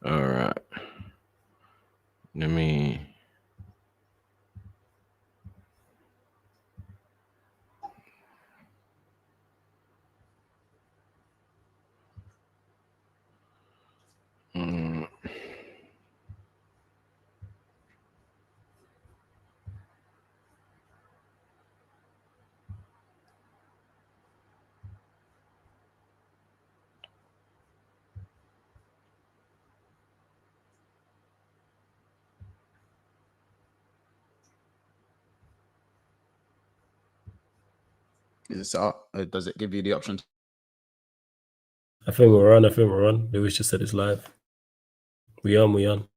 All right. Let me. Mm. Is it set up? Does it give you the option? I think we're on. Lewis just said it's live. We on.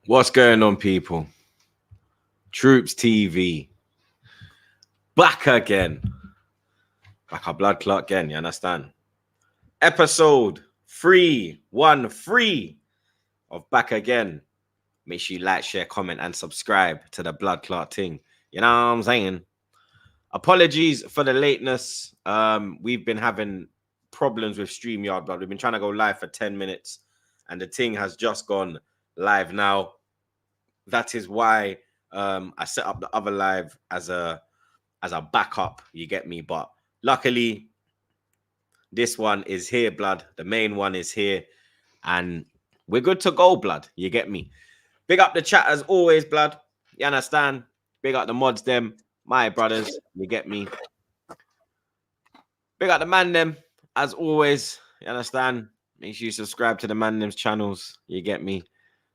What's going on, people? TroopzTV. Back again. Like a blood clot again, you understand? Episode 313 of Back Again. Make sure you like, share, comment, and subscribe to the blood clot thing. You know what I'm saying? Apologies for the lateness. We've been having problems with StreamYard, but we've been trying to go live for 10 minutes, and the thing has just gone live now. That is why I set up the other live as a backup. You get me? But luckily, this one is here, blood. The main one is here, and we're good to go, blood. You get me? Big up the chat as always, blood. You understand? Big up the mods, them, my brothers. You get me? Big up the man, them, as always. You understand? Make sure you subscribe to the man, them's channels. You get me?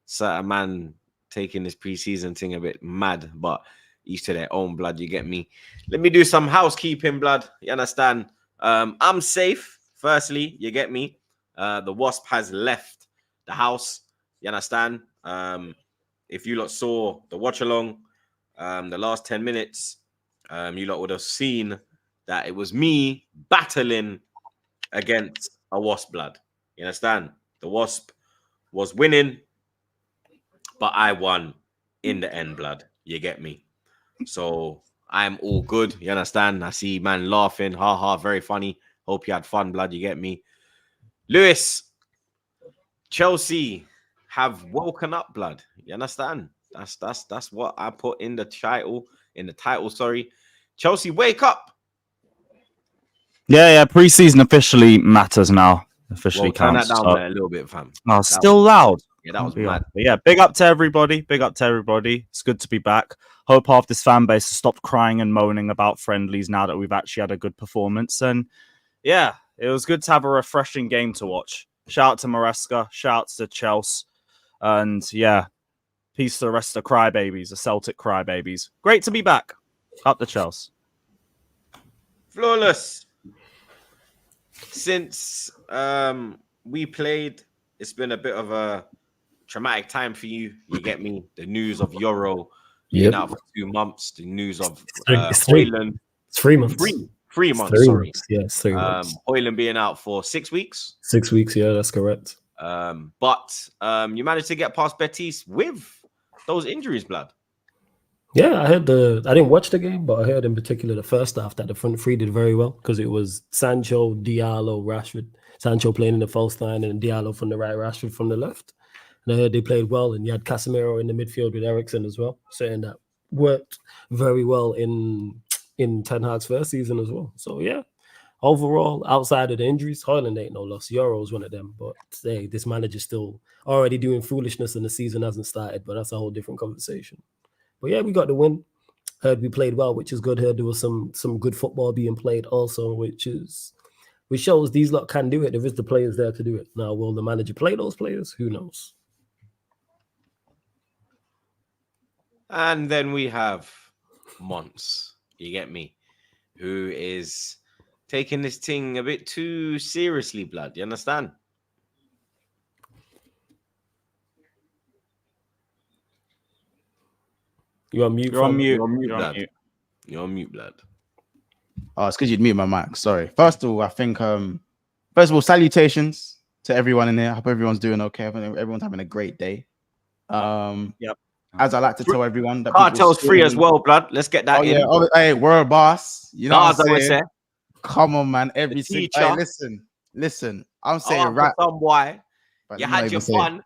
Certain man taking this preseason thing a bit mad, but each to their own, blood. You get me? Let me do some housekeeping, blood. You understand? I'm safe. Firstly, you get me? The Wasp has left the house. You understand? If you lot saw the watch along, the last 10 minutes, you lot would have seen that it was me battling against a Wasp, blood. You understand? The Wasp was winning, but I won in the end, blood. You get me? So I'm all good. You understand? I see man laughing. Ha ha, very funny. Hope you had fun, blood. You get me? Lewis, Chelsea have woken up, blood. You understand? That's what I put in the title. Sorry. Chelsea, wake up. Yeah. Preseason officially matters now. Officially Turn counts. that down a little bit, fam. Oh, still loud. Yeah, that was mad. But yeah, big up to everybody. It's good to be back. Hope half this fan base has stopped crying and moaning about friendlies now that we've actually had a good performance. And yeah, it was good to have a refreshing game to watch. Shout out to Maresca. Shout out to Chelsea. And yeah, peace to the rest of the crybabies, the Celtic crybabies. Great to be back. Up the Chelsea. Flawless. Since we played, it's been a bit of a traumatic time for you. You get me? The news of Euro being out for 2 months. The news of Hoyland. It's 3 months. 3 months, sorry. Yeah, it's 3 months. Hoyland being out for 6 weeks. 6 weeks, yeah, that's correct. But you managed to get past Betis with those injuries, blood. Yeah, I didn't watch the game, but I heard in particular the first half that the front three did very well because it was Sancho, Diallo, Rashford. Sancho playing in the false nine and Diallo from the right, Rashford from the left. And I heard they played well, and you had Casemiro in the midfield with Eriksen as well, saying that worked very well in Ten Hag's first season as well. So yeah, overall, outside of the injuries, Hoyland ain't no loss. Euro's one of them, but hey, this manager's still already doing foolishness and the season hasn't started, but that's a whole different conversation. But yeah, we got the win. Heard we played well, which is good. Heard there was some good football being played also, which is which shows these lot can do it. There is the players there to do it. Now, will the manager play those players? Who knows? And then we have Mons, you get me, who is taking this thing a bit too seriously, blood. You understand? You're on mute. You're on fam. mute. You're on mute, You're on blood. mute. You're on mute, blood. Oh, it's because you'd mute my mic. Sorry. First of all, I think first of all, salutations to everyone in here. I hope everyone's doing okay. I hope everyone's having a great day. Yep. As I like to tell everyone, that Cartel's free as still- well, blood. Let's get that Oh in. yeah, hey, world boss. You know Guards, what I I'm would saying? say. Come on, man. Every single. teacher. Hey, listen. I'm saying Oh, right. some boy. but You let me not had even your say it. fun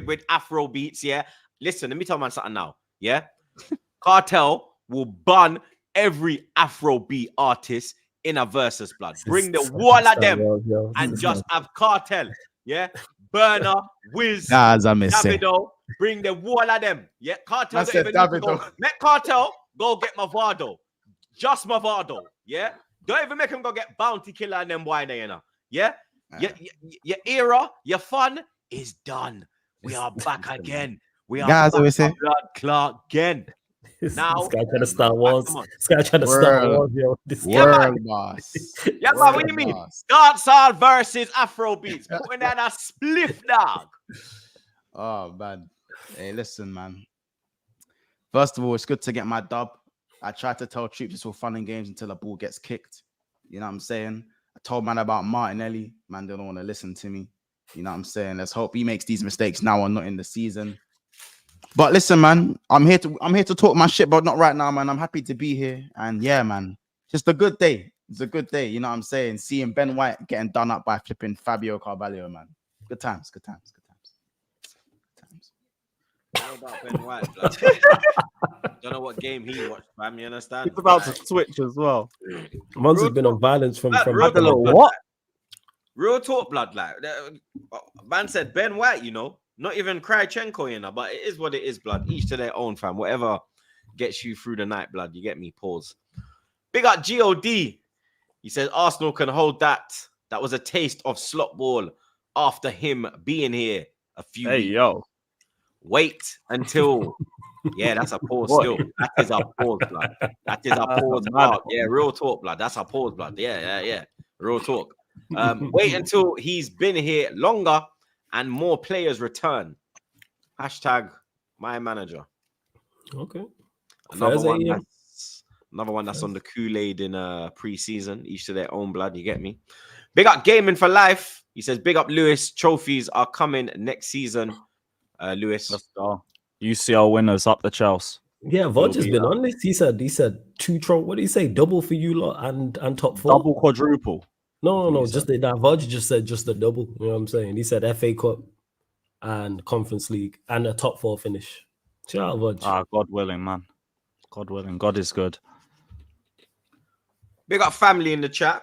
with Afro beats, yeah. Listen, let me tell man something now, yeah. Cartel will bun every Afro beat artist in a versus, blood. Bring the wall at them and just have Cartel, yeah. Burner, Wiz, Guys, I miss it. Davido, bring the wall at them, yeah. Cartel, I don't said even need to go. Davido. Let Cartel go get Mavado, just Mavado, yeah. Don't even make him go get Bounty Killer and them boy there, you know, yeah. Your era, your fun is done. We are back again. We are Guys, back always say- on Blood Clot again. Now, this guy trying to start wars. come on. This guy trying to start World. wars, yo. This Yeah, guy. World boss. Yeah, man, what do you mean? boss. Dancehall versus Afro beats. Putting down a spliff, dog. Oh man. Hey, listen, man. First of all, it's good to get my dub. I tried to tell Troops it's all fun and games until the ball gets kicked. You know what I'm saying? I told man about Martinelli. Man, they don't want to listen to me. You know what I'm saying? Let's hope he makes these mistakes now or not in the season. But listen, man, I'm here to talk my shit, but not right now, man. I'm happy to be here. And yeah, man, just a good day. It's a good day. You know what I'm saying? Seeing Ben White getting done up by flipping Fabio Carvalho, man. Good times, good times, good times. What about Ben White, blood? Don't know what game he watched, fam. You understand? He's about to switch as well. Mons has been on violence from Real Hello, talk, blood, what? like, real talk, blood. Like man said, Ben White. You know, not even Krychenko, you know. But it is what it is, blood. Each to their own, fam. Whatever gets you through the night, blood. You get me? Pause. Big up God. He says Arsenal can hold that. That was a taste of slot ball after him being here a few Hey, weeks. yo. Wait until. Yeah, that's a pause What? still. That is a pause, blood. That is a pause. Blood. Yeah, real talk, blood. That's a pause, blood. Yeah. Real talk. Wait until he's been here longer and more players return. Hashtag my manager. Okay. Another Thursday, one, yeah. another one that's on the Kool-Aid in pre-season. Each to their own, blood. You get me? Big up gaming for life. He says, big up Lewis. Trophies are coming next season. Lewis. Let's go. UCL winners up the Chelsea. Yeah, Will Vodge has be been that. on this. He said two what did he say? Double for you lot and top four. Double quadruple. No, you just the Vodge just said just the double. You know what I'm saying? He said FA Cup and Conference League and a top four finish. Shout out Vodge. Ah, God willing, man. God willing. God is good. Big up family in the chat.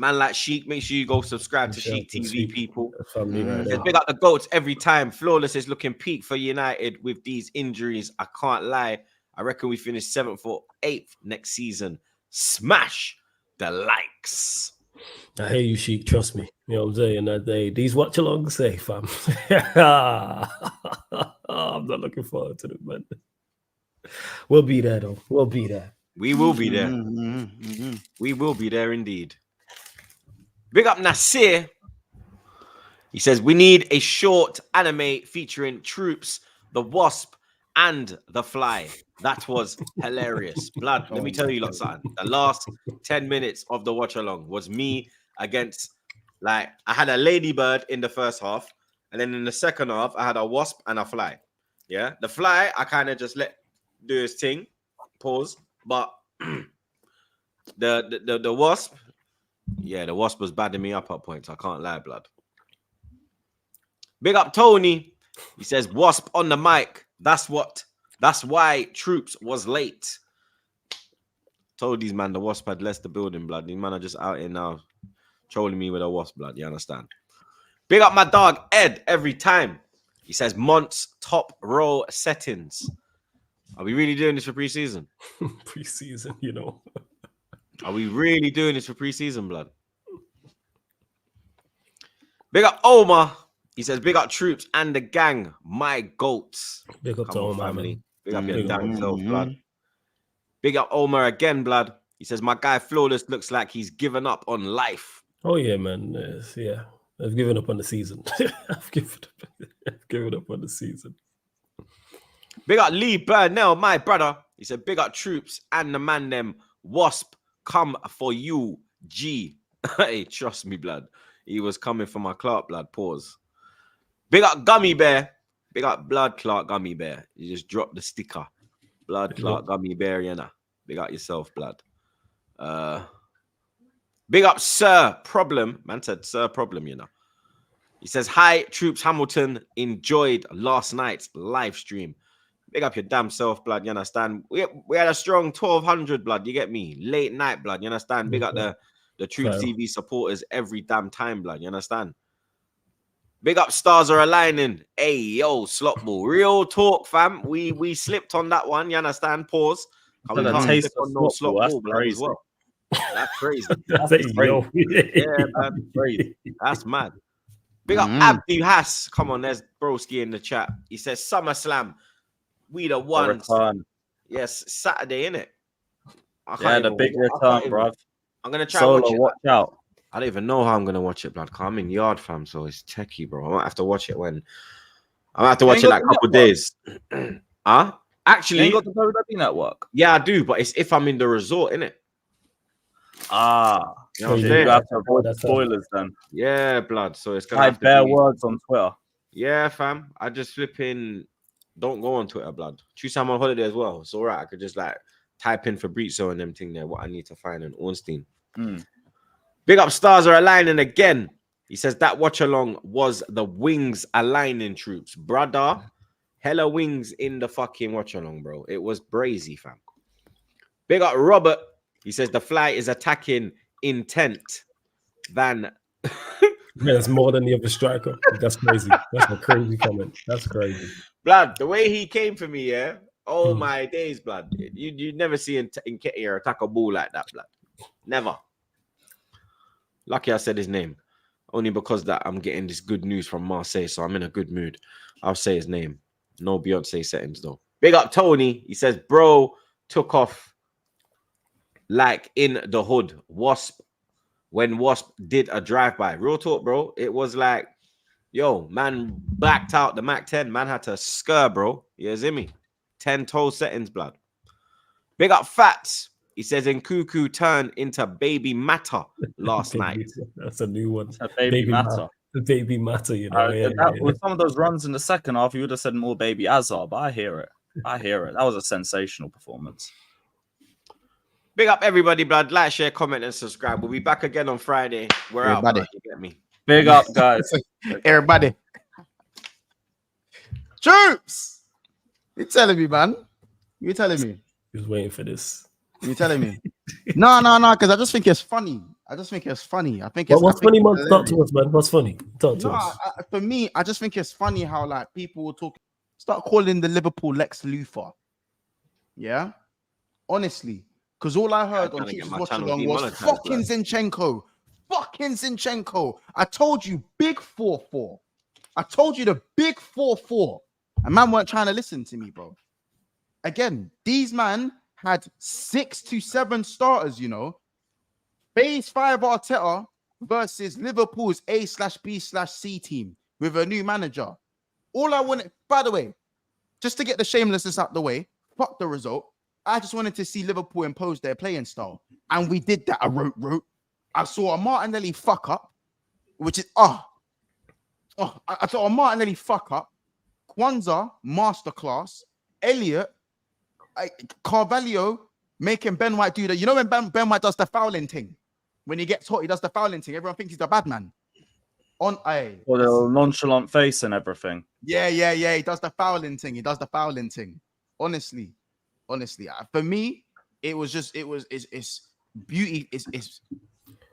Man like Sheik, make sure you go subscribe to Shout out Sheik to TV, Sheik. people. Family right Says, there. big up the GOATs every time. Flawless is looking peak for United with these injuries. I can't lie. I reckon we finish 7th or 8th next season. Smash the likes. I hear you, Sheik. Trust me. You know what I'm saying? These watch alongs say, fam. I'm not looking forward to them, man. We'll be there, though. We'll be there. We will be there. We will be there indeed. Big up Nasir. He says, we need a short anime featuring Troops, the Wasp, and the Fly. That was hilarious. Blood, let me tell you lot something. The last 10 minutes of the watch along was me against, like, I had a ladybird in the first half, and then in the second half, I had a wasp and a fly. Yeah, the fly, I kind of just let do his thing, pause, but the wasp, yeah, the wasp was badding me up at points. I can't lie, blood. Big up Tony. He says, Wasp on the mic. That's why Troops was late. Told these man the Wasp had left the building, blood. These man are just out here now trolling me with a Wasp, blood. You understand? Big up my dog, Ed, every time. He says, Mont's top row settings. Are we really doing this for pre-season? Pre-season, you know. Are we really doing this for pre-season, blood? Big up Omar. He says, big up Troops and the gang, my goats. Big up Come to on, Omar, family. man. Big up your Big up. damn self, blood. Big up Omar again, blood. He says, my guy Flawless looks like he's given up on life. Oh yeah, man. Yes, yeah, I've given up on the season. I've given up on the season. Big up Lee Burnell, my brother. He said, big up Troops and the man them. Wasp, come for you, G. Hey, trust me, blood. He was coming for my Clark, blood. Pause. Big up Gummy Bear. Big up Blood Clark Gummy Bear. You just dropped the sticker. Blood Clark Gummy Bear, you know. Big up yourself, blood. Big up Sir Problem. Man said Sir Problem, you know. He says, hi, Troops Hamilton. Enjoyed last night's live stream. Big up your damn self, blood. You understand? We had a strong 1200, blood. You get me? Late night, blood. You understand? Big up the TroopzTV supporters every damn time, blood. You understand? Big up stars are aligning. Hey, yo, Slotball. Real talk, fam. We slipped on that one. You understand? Pause. We can't slip on no Slotball, blood, as well. That's crazy. That's crazy. Yeah, man. Crazy. That's mad. Big up Abdi Hass. Come on, there's Broski in the chat. He says SummerSlam. We the ones. Yes, Saturday, innit? Yeah, the big return, bruv. I'm gonna try Solo, to watch it. watch out. I don't even know how I'm gonna watch it, blood. I'm in yard, fam, so it's techie, bro. I might have to watch it when I might have to watch it like a couple days. Actually, you got the WWE network. Yeah, I do, but it's if I'm in the resort, innit? You know what I'm saying? You have to avoid the spoilers then. Yeah, blood. So it's gonna have to bare be... words on Twitter. Yeah, fam. I just flip in. Don't go on Twitter, blood. Choose I'm on holiday as well. It's all right. I could just like type in Fabrizio and them thing there. What I need to find in Ornstein. Big up stars are aligning again. He says that watch along was the wings aligning Troops, brother. Hella wings in the fucking watch along, bro. It was brazy, fam. Big up Robert. He says the fly is attacking intent than. That's more than the other striker. That's crazy. That's a crazy comment. That's crazy. Blood, the way he came for me, yeah. Oh my days, blood. You'd never see Nketiah attack a ball like that, blood. Never. Lucky I said his name. Only because that I'm getting this good news from Marseille, so I'm in a good mood. I'll say his name. No Beyonce settings, though. Big up Tony. He says, bro, took off like in the hood. Wasp. When Wasp did a drive-by. Real talk, bro. It was like, yo, man backed out the Mac 10. Man had to scur, bro. You see me? 10 toe settings, blood. Big up Fats. He says, Nkuku turned into Baby Matter last night. That's a new one. A baby Matter. Baby Matter, you know. With some of those runs in the second half, you would have said more Baby Azar, but I hear it. That was a sensational performance. Big up everybody, blood. Like, share, comment, and subscribe. We'll be back again on Friday. We're out, blood. You get me? Big up, guys. Everybody. Troops! You telling me, man? You telling me? He was waiting for this. You telling me? No, because I just think it's funny. I think it's funny, what's funny, man? Talk to us, man. What's funny? Talk to us. For me, I just think it's funny how like people will start calling the Liverpool Lex Luthor. Yeah, honestly, because all I heard on Troops Watch Along was fucking Zinchenko. Fucking Zinchenko. I told you, big 4-4. I told you the big 4-4. And man weren't trying to listen to me, bro. Again, these man had 6 to 7 starters, you know. Phase 5 Arteta versus Liverpool's A/B/C team with a new manager. All I wanted, by the way, just to get the shamelessness out the way, fuck the result. I just wanted to see Liverpool impose their playing style. And we did that. I wrote. I saw a Martinelli fuck up, which is, I saw a Martinelli fuck up. Kwanzaa, masterclass. Elliot, Carvalho making Ben White do that. You know when Ben White does the fouling thing? When he gets hot, he does the fouling thing. Everyone thinks he's a bad man. Or the nonchalant face and everything. Yeah. He does the fouling thing. Honestly. For me, it's beauty. It's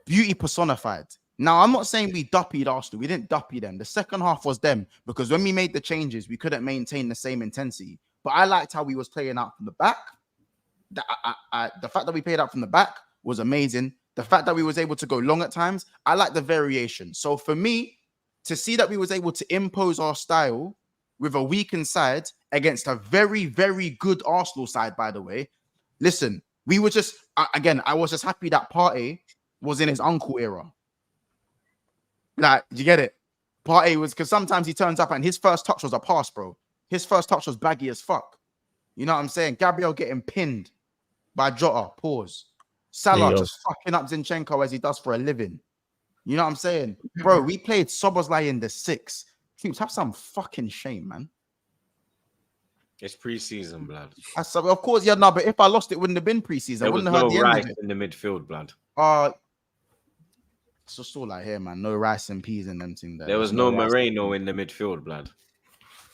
beauty personified. Now, I'm not saying we duppied Arsenal. We didn't duppy them. The second half was them because when we made the changes, we couldn't maintain the same intensity. But I liked how we was playing out from the back. The fact that we played out from the back was amazing. The fact that we was able to go long at times, I like the variation. So for me, to see that we was able to impose our style with a weakened side against a very, very good Arsenal side, by the way. Listen, we were just, again, I was just happy that Partey was in his uncle era. Like, you get it? Partey was, because sometimes he turns up and his first touch was a pass, bro. His first touch was baggy as fuck. You know what I'm saying? Gabriel getting pinned by Jota, pause. Salah just fucking up Zinchenko as he does for a living. You know what I'm saying? Bro, we played Szoboszlai in the 6. Troops, have some fucking shame, man. It's pre-season, blood. Of course, yeah, no, but if I lost, it wouldn't have been pre-season. There I was wouldn't have no heard the Rice end of it. in the midfield, blood. It's just all like here, man. No rice and peas and them thing there. There was no Moreno in the midfield, blood.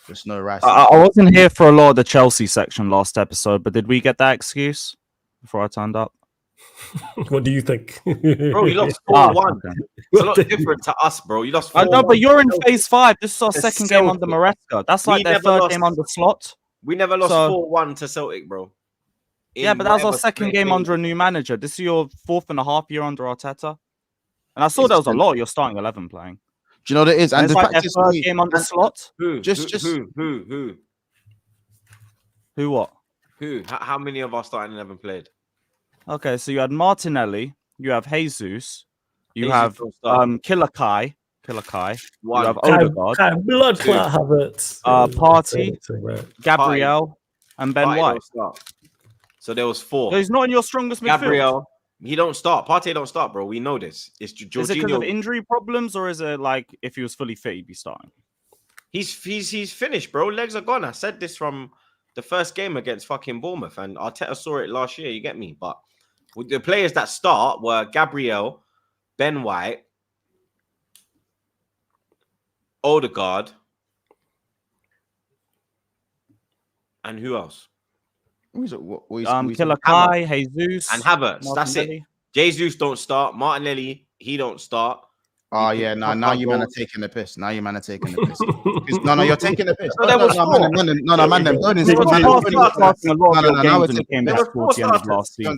There's no rice. I wasn't here for a lot of the Chelsea section last episode, but did we get that excuse before I turned up? What do you think? Bro, you lost 4-1. It's a lot different to us, bro. You lost 4-1. I know, but you're in phase 5. This is our second game under Maresca. That's like their third game under Slot. We never lost 4-1 to Celtic, bro. Yeah, but that was our second game under a new manager. This is your 4.5 year under Arteta. And I saw there was a lot of your starting 11 playing. Do you know what it is? And it's the like their practice third game under Slot. Who? Who what? Who? How many of our starting 11 played? Okay, so you had Martinelli, you have Jesus, you Jesus have don't start. Killer Kai, you One. have Odegaard, blood clot Havertz. Party, Gabriel, and Ben Partey White. don't start. So there was 4. So he's not in your strongest midfield. Gabriel, he don't start. Partey don't start, bro. We know this. It's Is it because of Jorginho. injury problems, or is it like if he was fully fit, he'd be starting? He's finished, bro. Legs are gone. I said this from the first game against fucking Bournemouth, and Arteta saw it last year. You get me? But the players that start were Gabriel, Ben White, Odegaard, and who else? Killer Kai, Jesus, and Havertz. That's it. Jesus don't start. Martinelli, he don't start. Oh yeah, now you man are taking the piss. No, you're taking the piss. No, you're taking the piss. No, there was four. Man,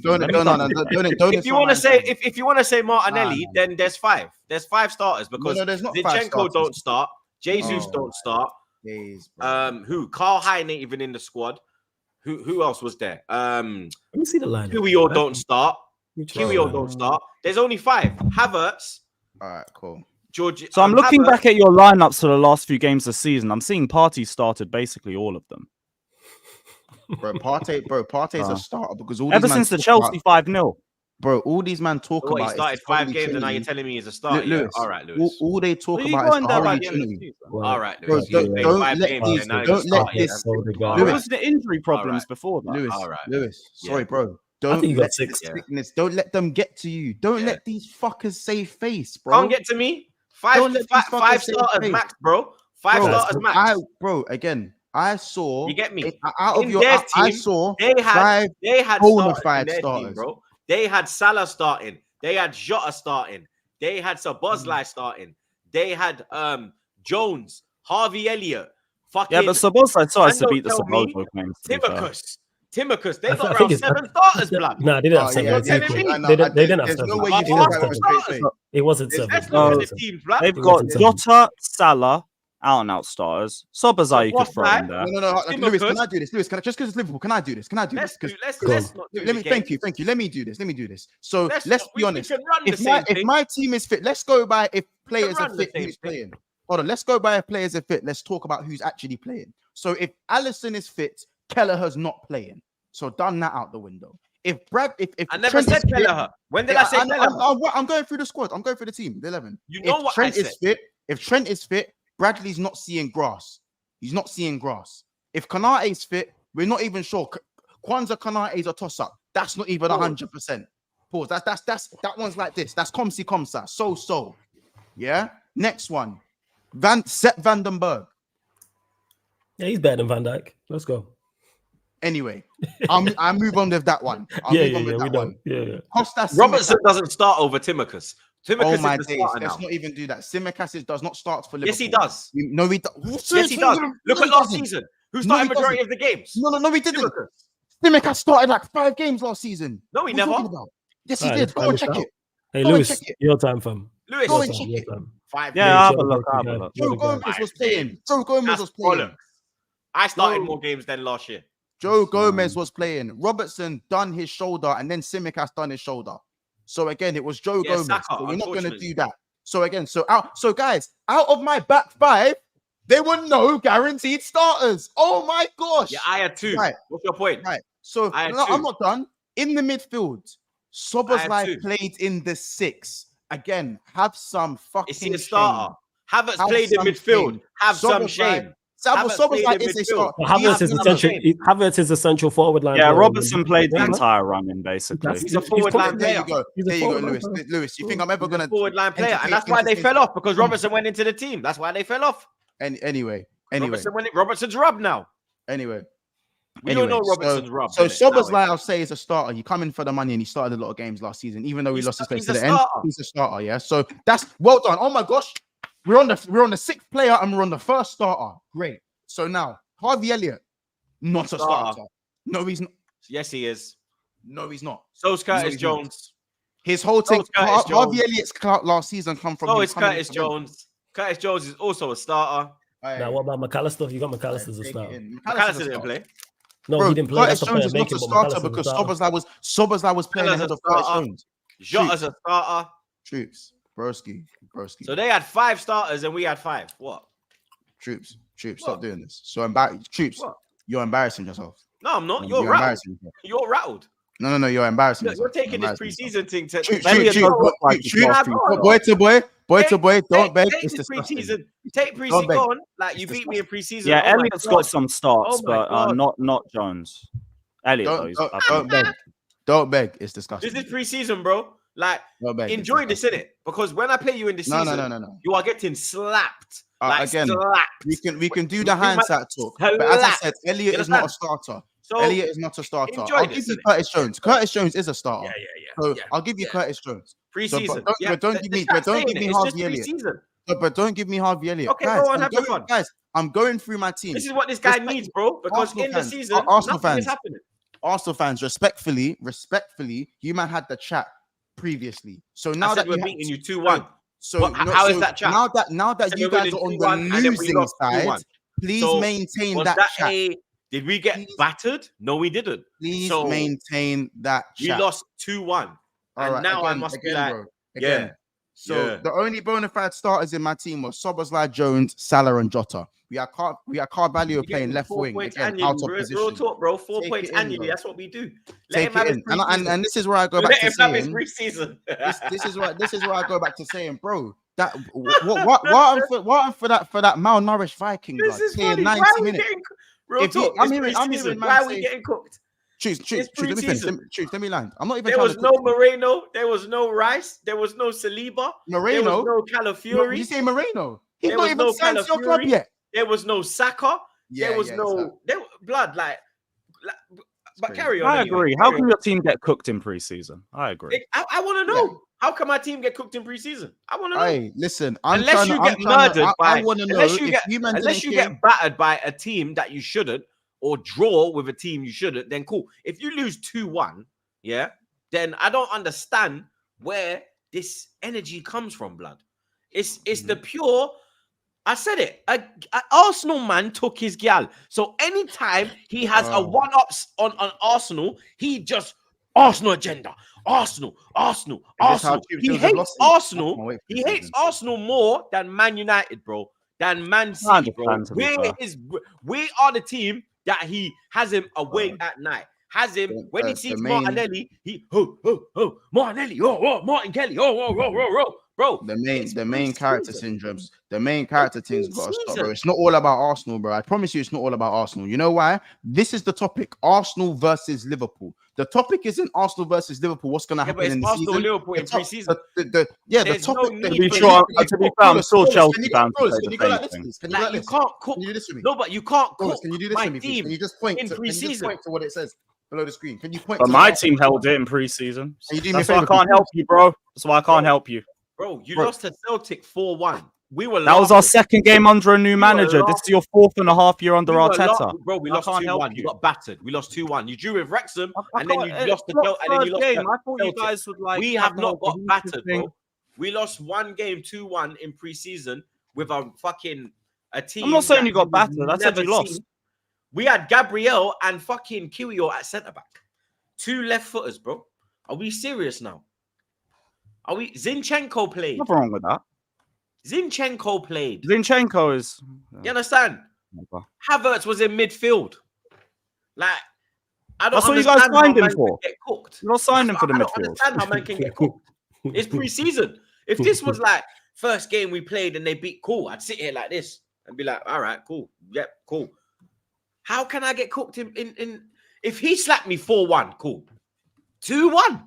don't If you want to say Martinelli, then there's 5. There's 5 starters because Zinchenko don't start, Jesus don't start. Who? Carl Hine ain't even in the squad. Who else was there? Let me see the line. Kiwior don't start. Kiwior don't start. There's only 5. Havertz. All right, cool. George. So I'm looking back at your lineups for the last few games this season. I'm seeing Partey started basically all of them. Partey's a starter because all ever since the Chelsea 5-0. Bro, all these man talk about. He started 5 games, and now you're telling me he's a starter. Lewis, all right, Lewis. All they talk about is Holy Trinity. All right, Lewis. Don't let this. It was the injury problems before that. Lewis. Sorry, bro. Don't let sickness. Don't let them get to you. Don't let these fuckers save face, bro. Can't get to me. 5 starters max, bro. 5 starters max. Again, I saw. You get me? Out of your team, I saw they had bona fide starters, bro. They had Salah starting. They had Jota starting. They had Szoboszlai starting. They had Jones, Harvey Elliott. Yeah, but Szoboszlai started to beat the Szoboszlai claims. Timicus. They got around 7 starters, blood. No, they didn't have 7. They didn't have 7. No way you did it wasn't 7. They've got Jota, Salah, out starters. Szoboszlai you could throw in there. No. Lewis, can I do this? Lewis, just because it's Liverpool, can I do this? Thank you. Let me do this. So let's be honest. If my team is fit, let's go by if players are fit, who's playing. Hold on, let's go by if players are fit. Let's talk about who's actually playing. So if Alisson is fit, Kelleher's not playing. So done that out the window. If I never said Kelleher. When did I say Kelleher? I'm going through the squad. I'm going through the team, the 11. You know what I said. If Trent is fit, Bradley's not seeing grass. He's not seeing grass. If Konate's fit, we're not even sure. Kwanzaa Konate's a toss-up. That's not even 100%. Pause. That one's like this. That's Komsa. So. Yeah. Next one. Sepp Vandenberg. Yeah, he's better than Van Dijk. Let's go. Anyway, I'll move on with that one. Yeah. Robertson doesn't start over Timicus. Oh my days! Let's not even do that. Tsimikas does not start for Liverpool. Yes, he does. No, he does. Yes, he does. Look at last season. Who started majority of the games? No, he didn't. Tsimikas started like 5 games last season. No, he never. Yes, he did. Go and check it. Hey, Lewis, your time, fam. Lewis, go and check it. 5 Yeah, games. I'll have you're a the look. best I'll have a guy. look. You're Joe the guy. Gomez was 5 playing. games. Joe Gomez That's was playing. bollocks. I started Bro. more games than last year. Joe Gomez was playing. Robertson done his shoulder, and then Tsimikas done his shoulder. So again, it was Joe Yeah, Gomez. Saka, So we're not going to unfortunately. do that. So again, so guys, out of my back five, there were no guaranteed starters. Oh my gosh! Yeah, I had 2. Right. What's your point? Right. So I had no, 2. I'm not done. In the midfield, I had Szoboszlai 2. played in the 6. Again, have some fucking Is he a shame. starter? Havertz Have played in some midfield. shame. Have some Szoboszlai- shame. Havertz Szoboszlai played in is a midfield. starter. But Havertz is some essential. shame. Havertz is a central forward line. Yeah, player, Robertson man. played the Yeah, man. entire run in, basically. He's a forward top- line There player. you go. He's a There you go, forward line Lewis. player. Lewis, you think I'm ever He's a gonna forward line player, entertain- and that's why they entertain- fell off because Robertson went into the team. That's why they fell off. Anyway. Robertson's rubbed now. We don't know Robertson's rubbed. So innit? That way. Szoboszlai, I'll say, is a starter. He come in for the money and he started a lot of games last season, even though he lost his place he's to a the end. starter. He's a starter, yeah. So that's well done. Oh my gosh, we're on the 6th player and we're on the 1st starter. Great. So now Harvey Elliott, not a starter. No, he's not. Yes, he is. No, he's not. So's Curtis he's not. Jones. His whole thing. So is Curtis Harvey Jones. Elliott's clout last season come from. So him is coming Curtis from them. Jones. Curtis Jones is also a starter. Now, what about McAllister? You got McAllister as a Take it starter. in. McAllister didn't play. No, Bro, he didn't play. Curtis That's a Jones player is not making, a but starter McAllister's a because starter. Szoboszlai was playing Keller's ahead a of Curtis starter. Jones. Jota's a starter. Troops, broski. So they had 5 starters and we had 5. What? Troops, What? stop doing this. So Troops, What? you're embarrassing yourself. No, I'm not. You're rattled. embarrassing yourself. You're rattled. No, you're embarrassing Look, you're yourself. taking this preseason thing to. Troops, Elliott Troops, does look like he's Troops, lost Troops. his boy to boy, don't beg. Take It's this disgusting. preseason. Take Don't preseason beg. on. Like you It's beat me in preseason. Yeah, Oh my Elliott's God. got some starts, Oh my but God. not Jones. Elliott, though. Don't beg. Don't beg. It's disgusting. This is preseason, bro. Like, Don't beg. It's enjoy this, disgusting. innit? Because when I play you in the No, season, no. you are getting slapped. Like, Again, slapped. we can do We the do my- hindsight talk. But as I said, Elliott You is not a understand? starter. So, Elliott is not a starter. enjoy I'll this, give you innit? Curtis Jones. Curtis Jones is a starter. yeah. So I'll give you Curtis Jones. Preseason. but don't give me Harvey Elliott. Preseason. But don't give me Harvey Elliott. Okay, go on, have your fun. Guys, I'm going through my team. This is what this guy Respect- needs, bro. Because Arsenal in the fans, season, Arsenal nothing is fans. happening. Arsenal fans, respectfully, you man had the chat previously. So now I said that we're you beating you 2-1. so What- how is that chat? Now that Said you we're guys are winning on 2-1 the and then we losing lost side, 2-1. please So, maintain Was that that chat. did we get Please- battered? No, we didn't. Please so maintain that We chat. lost 2-1. All And right, now I again, must be again, like, bro, again. yeah. So Yeah. the only bona fide starters in my team was Szoboszlai, Jones, Salah, and Jota. We are Carvalho playing left Four wing points again, annually. out of Real position. talk, bro. 4 Take points it in, annually. bro. That's what we do. Let Take him have it his in, preseason. and this is where I go back Let to him have his saying. preseason. This is where I go back to saying, bro, that what I'm for that malnourished Viking, This blood, is playing funny. Why 90 are we minutes. getting real If you- talk? I'm It's hearing preseason. man Why are we say- getting cooked? Choose. It's Let me finish. preseason. Let me land. I'm not even There trying was to no cook you. Moreno. There was no Rice. There was no Saliba. There Moreno. was no Did Calafiori. you say Moreno? He's There not was even no signed to your club Calafiori. yet. There was no Saka. There was no blood. Like, but crazy. carry on. I anyway. agree. How Carry can on. your team get cooked in preseason? I agree. I want to know how can my team get cooked in preseason? I want to know. Hey, listen. I'm Unless trying you to- get I'm trying to- murdered by, I want to know unless you if get, you man unless you didn't get battered by a team that you shouldn't, or draw with a team you shouldn't, then cool. If you lose 2-1, yeah, then I don't understand where this energy comes from, blood. It's the pure. I said it. A Arsenal man took his gal. So anytime he has a one-ups on Arsenal, he just Arsenal agenda. Arsenal. He hates Arsenal. He hates Arsenal more than Man United, bro. Than Man City, bro. understand, to be fair. We are the team that he has him awake at night. Has him when he sees Martinelli, he Martinelli, Martin Kelly, bro. The main character syndromes, the main character things got to stop, bro. It's not all about Arsenal, bro. I promise you, it's not all about Arsenal. You know why? This is the topic: Arsenal versus Liverpool. The topic isn't Arsenal versus Liverpool. What's going to happen in the Arsenal season? Liverpool in preseason. The There's topic. no To need be for sure, you to be fair, I'm still Chelsea fan. Can you go like this, please? Can you Like, like you this? can't cook. Can you do this for me? No, but you can't cook. Can you do this my for me, please? team Can you just point in to, can you just preseason. point to what it says below the screen? Can you point But to my the- team held it in preseason. Can you do me a That's why I favor, can't please? help you, bro. That's why I can't help you. Bro, you Bro. lost to Celtic 4-1. We were That was our laughing. second game under a new were manager. This is your 4.5 year under We were Arteta. laughing. Bro, we I lost can't help 2-1. You you. got battered. We lost 2-1. You drew with Wrexham, I and then you can't- lost the it's not Celtic, and then you first lost game. the I thought you Celtic. guys would like. We have have not more got cohesive battered, thing. bro. We lost one game 2-1 in preseason with a team. I'm not saying that you got we've battered. I said never you lost. seen. We had Gabriel and fucking Kiwior at centre back. 2 left footers, bro. Are we serious now? Are we? Zinchenko played. Nothing wrong with that. Zinchenko played. Zinchenko is. You understand? Havertz was in midfield. Like, I don't That's what you understand guys how signed him man for. can get cooked. You not signed him for the I don't midfield. understand how man can get cooked. It's preseason. If this was like first game we played and they beat, cool, I'd sit here like this and be like, all right, cool. Yep, cool. How can I get cooked in if he slapped me 4-1, cool. 2-1.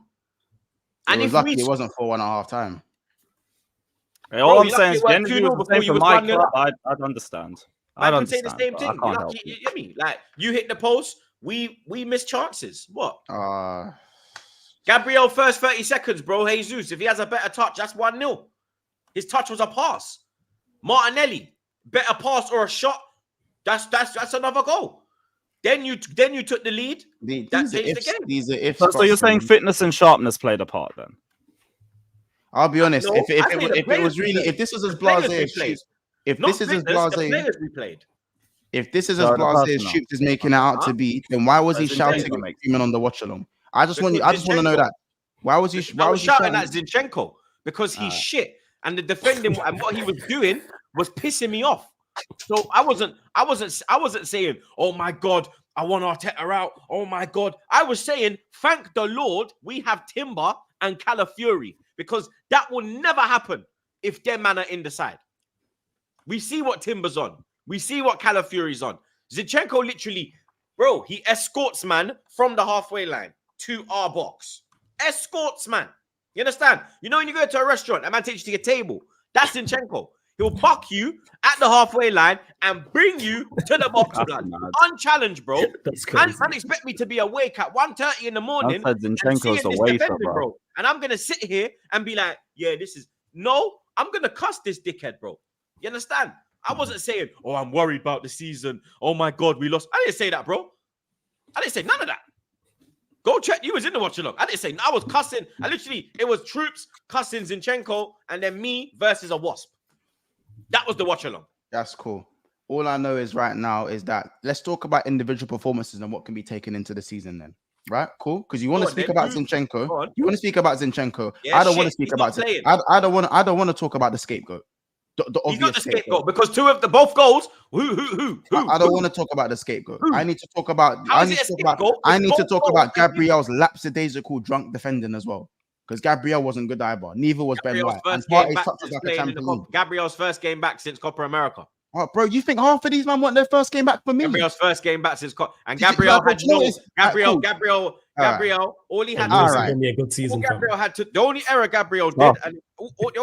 And if lucky it wasn't 4-1 at half time. Hey, all Bro, I'm saying is, the energy 2-0 was the before same you for was my 1-0 club. up. I'd understand. I I'd can say understand. the same but thing. I You can't like, help you it. get me? Like, you hit the post, we miss chances. What? Gabriel first 30 seconds, bro. Jesus, if he has a better touch, that's 1-0. His touch was a pass. Martinelli, better pass or a shot, that's another goal. Then you took the lead. That changed the game. These are ifs. So you're saying fitness and sharpness played a part then? I'll be honest. No, if I say the it was players really, we if this was as played. blasé as played. Shoots, if Not this is as fitness, the blasé, players we played. if this is No, as the blasé as personnel. Shoots is making it out to be, then why was he As in shouting Zinchenko and makes screaming on the watch along? I just want to Because know Zinchenko. that. Why was he? I Why was was he shouting shouting? at Zinchenko because he's shit, and the defending and what he was doing was pissing me off. So I wasn't saying, "Oh my God, I want Arteta out." Oh my God, I was saying, "Thank the Lord, we have Timber and Calafiori because that will never happen if their man are in the side." We see what Timber's on. We see what Calafiori's on. Zinchenko literally, bro, he escorts man from the halfway line to our box. Escorts, man. You understand? You know when you go to a restaurant, a man takes you to your table. That's Zinchenko. He'll buck you at the halfway line and bring you to the box, blood. Unchallenged, bro. Man expect me to be awake at 1:30 in the morning I said Zinchenko's the wafer, bro. And I'm going to sit here and be like, yeah, this is... No, I'm going to cuss this dickhead, bro. You understand? I wasn't saying, oh, I'm worried about the season. Oh, my God, we lost. I didn't say that, bro. I didn't say none of that. Go check. You was in the watch along. I didn't say. I was cussing. It was Troops cussing Zinchenko and then me versus a wasp. That was the watch along. That's cool. All I know is right now is that let's talk about individual performances and what can be taken into the season then. Right? Cool. Because you want to speak about Zinchenko. You want to speak about Zinchenko. Yeah, I don't want to speak about it. I don't want to talk about the scapegoat. He's not the scapegoat because both goals. Who? I don't want to talk about the scapegoat. I need to talk about. I need to talk about Gabriel's lapsadaisical drunk defending as well. Because Gabriel wasn't good either. Neither was Ben White. Gabriel's first game back since Copa America. Oh, bro, you think half of these men want their first game back for me? Gabriel's first game back since and Gabriel had Gabriel. All he had a good season. Gabriel had to. The only error Gabriel did. And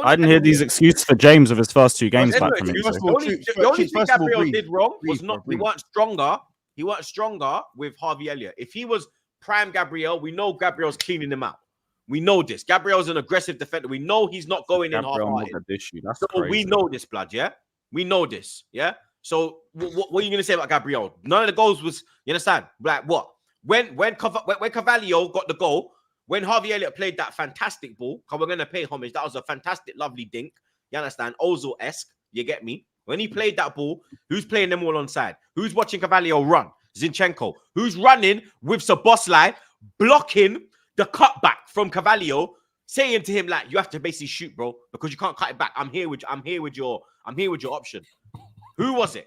I didn't hear these excuses for James of his first 2 games back from injury. The only thing Gabriel did wrong was he weren't stronger. He weren't stronger with Harvey Elliott. If he was prime Gabriel, we know Gabriel's cleaning him out. We know this. Gabriel's an aggressive defender. We know he's not going in half-hearted. So we know this, blood, yeah? We know this, yeah? So what are you going to say about Gabriel? None of the goals was, you understand? Like what? When Carvalho got the goal, when Harvey Elliott played that fantastic ball, because we're going to pay homage, that was a fantastic, lovely dink. You understand? Ozil-esque, you get me? When he played that ball, who's playing them all on side? Who's watching Carvalho run? Zinchenko. Who's running with Szoboszlai, blocking the cutback from Carvalho, saying to him like, you have to basically shoot, bro, because you can't cut it back. I'm here with your option. Who was it?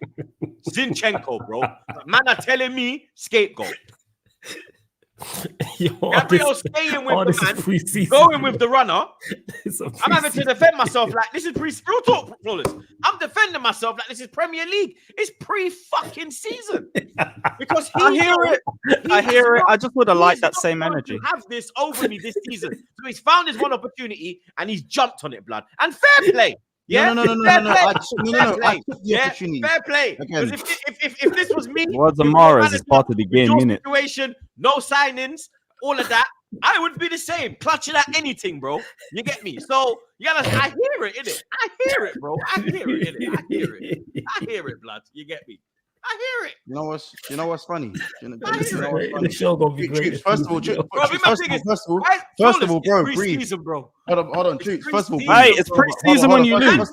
Zinchenko, bro. Man are telling me scapegoat. Gabriel's staying with the man, going with the runner. I'm having to defend myself like this is real talk, flawless. I'm defending myself like this is Premier League. It's pre-fucking season. Because I hear it. I just would have liked that same energy. Have this over me this season. So he's found his one opportunity and he's jumped on it, blood. And fair play. Yeah, no. Fair play. Because if this was me, words of Mahrez is part of the game, innit? Situation, no signings, all of that, I would be the same, clutching at anything, bro. You get me? So I hear it, innit? I hear it, bro. I hear it, innit? I hear it, blood. You get me? I hear it. You know what's funny? You know This is what's great. funny? The show gonna be great. Troops, first of all, Bro, first of all, bro, breathe. Season, bro. Hold on, Troops. First of all, Hey, it's hold on, pre-season when you lose.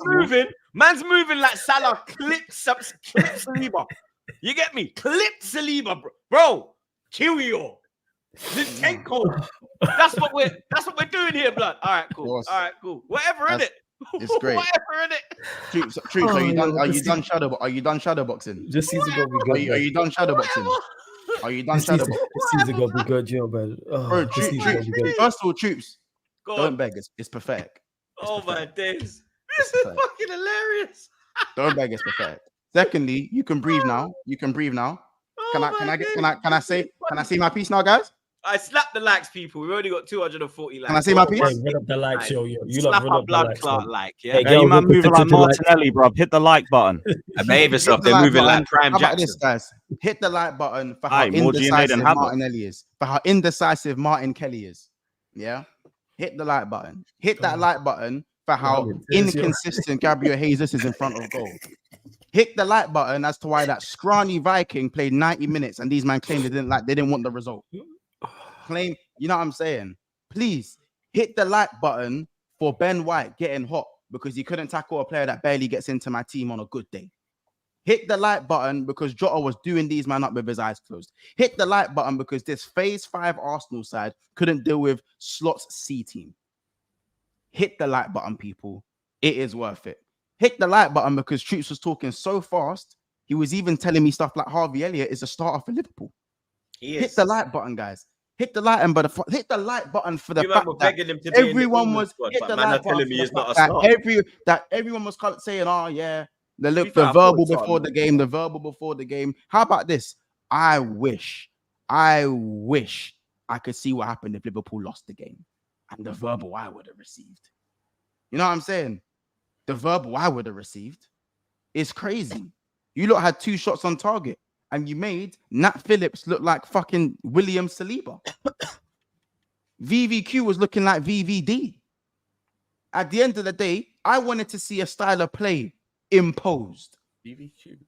Man's moving like Salah clips Saliba. You get me? Clip Saliba, bro. Kill you. Zinchenko. That's what we're doing here, blood. All right, cool. Boss. All right, cool. Whatever in it. It's great. Whatever in it. Troops, are you done shadow boxing? This season gonna be good. Are you done shadow boxing? Are you done shadow boxing? This season gonna be good, Joe, man. Bro, Troops, first of all, Troops, don't beg. It's pathetic. My days. This is fucking hilarious. Don't beg. It's pathetic. Secondly, you can breathe now. Can I say my piece now, guys? I slap the likes, people. We've only got 240 likes. Can I say my piece? Hey, run up the like show, yo. You slap love our blood clot like, yeah. Hey, Yeah, you man moving like Martinelli, bro. Hit the like button. Behave yourself. They're moving like Prime How about Jackson. this, guys? Hit the like button for how Aye, more DNA than indecisive Havoc. Martinelli is. For how indecisive Martin Kelly is. Yeah. Hit the like button. Hit that like button for how inconsistent Gabriel Jesus is in front of goal. Hit the like button as to why that scrawny Viking played 90 minutes and these men claimed they didn't want the result. Claim, you know what I'm saying? Please hit the like button for Ben White getting hot because he couldn't tackle a player that barely gets into my team on a good day. Hit the like button because Jota was doing these man up with his eyes closed. Hit the like button because this phase 5 Arsenal side couldn't deal with Slot's C team. Hit the like button, people. It is worth it. Hit the like button because Troops was talking so fast. He was even telling me stuff like Harvey Elliott is a starter for Liverpool. Hit the like button, guys. Hit the like button, hit the like button for the fact that everyone was telling me it's not a start. That everyone was saying, "Oh yeah, the verbal before the game." How about this? I wish I could see what happened if Liverpool lost the game and the verbal I would have received. You know what I'm saying? The verbal I would have received is crazy. You lot had 2 shots on target. And you made Nat Phillips look like fucking William Saliba. VVQ was looking like VVD. At the end of the day, I wanted to see a style of play imposed. VVQ.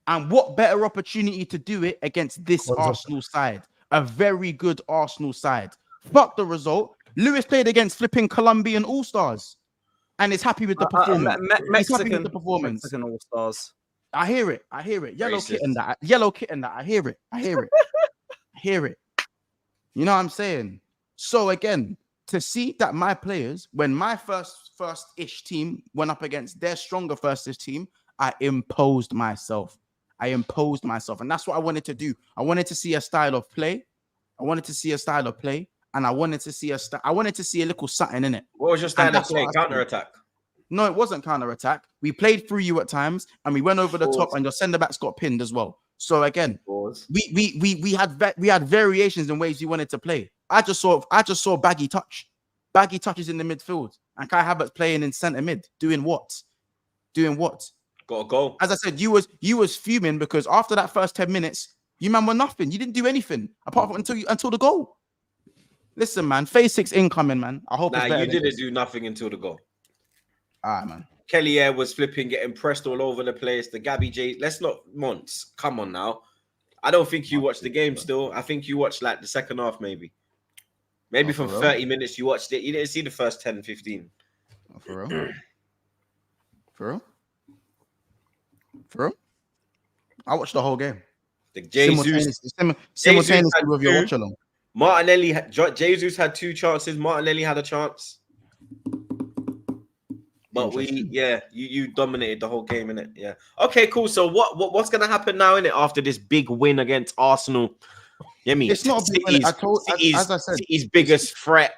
And what better opportunity to do it against this Arsenal side? A very good Arsenal side. Fuck the result. Lewis played against flipping Colombian All-Stars. And is happy with the performance. Mexican All-Stars. I hear it. Yellow kitten that. I hear it. You know what I'm saying? So again, to see that my players, when my first-ish team went up against their stronger first-ish team, I imposed myself. And that's what I wanted to do. I wanted to see a style of play. And I wanted to see a little something in it. What was your style of play? Counter-attack? No, it wasn't counter-attack. We played through you at times, and we went over the top, and your centre-backs got pinned as well. So again, we had variations in ways we wanted to play. I just saw baggy touches in the midfield, and Kai Havertz playing in centre mid, doing what? Got a goal. As I said, you was fuming because after that first 10 minutes, you man were nothing. You didn't do anything apart from until the goal. Listen, man, phase 6 incoming, man. I hope. You didn't do nothing until the goal. All right, man. Kelly Air was flipping, getting pressed all over the place. The Gabby J. Let's not Monts. Come on now. I don't think you watched the game still. I think you watched like the second half, maybe. Maybe from 30 minutes you watched it. You didn't see the first 10, 15. Oh, for real? I watched the whole game. The Jesus simultaneously with your watch along. Jesus had 2 chances. Martinelli had a chance. But you dominated the whole game, innit? Yeah. Okay, cool. So what's gonna happen now, innit? After this big win against Arsenal? Yeah, it's not a big win. As I said, City's biggest threat.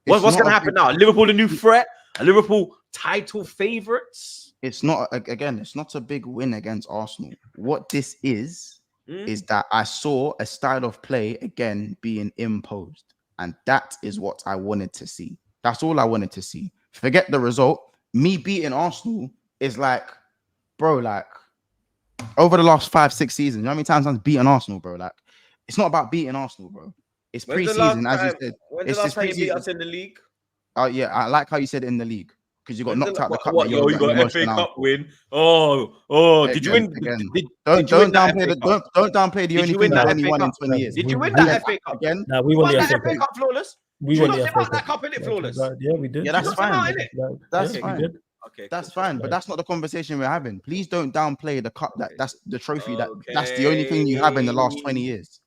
What's gonna happen now? Liverpool, the new threat? Are Liverpool title favorites? It's not a big win against Arsenal. What this is that I saw a style of play again being imposed, and that is what I wanted to see. That's all I wanted to see. Forget the result. Me beating Arsenal is like, bro, like over the last 5-6 seasons, you know how many times I've beaten Arsenal, bro? Like, it's not about beating Arsenal, bro. It's pre-season, as you said. When the last time you beat us in the league? Oh yeah, I like how you said in the league. because you got knocked out the cup. What, that yo, you're you got getting FA emotional Cup now. win. Oh, did you win? Again. Did Don't you win that downplay FA Cup? don't downplay the Did only you win thing that that only FA won in Cup? 20 years. Did you win We that did. FA Cup? Again, Nah, we You won won the that FA FA Cup. Cup flawless? We Did won you the not FA step out that Cup. cup in it flawless? Yeah, we did. Yeah, that's You fine. not step out in it? That's Okay, fine. We did. Okay, That's cool. fine, but that's not the conversation we're having. Please don't downplay the cup. That's the trophy. That's the only thing you have in the last 20 years.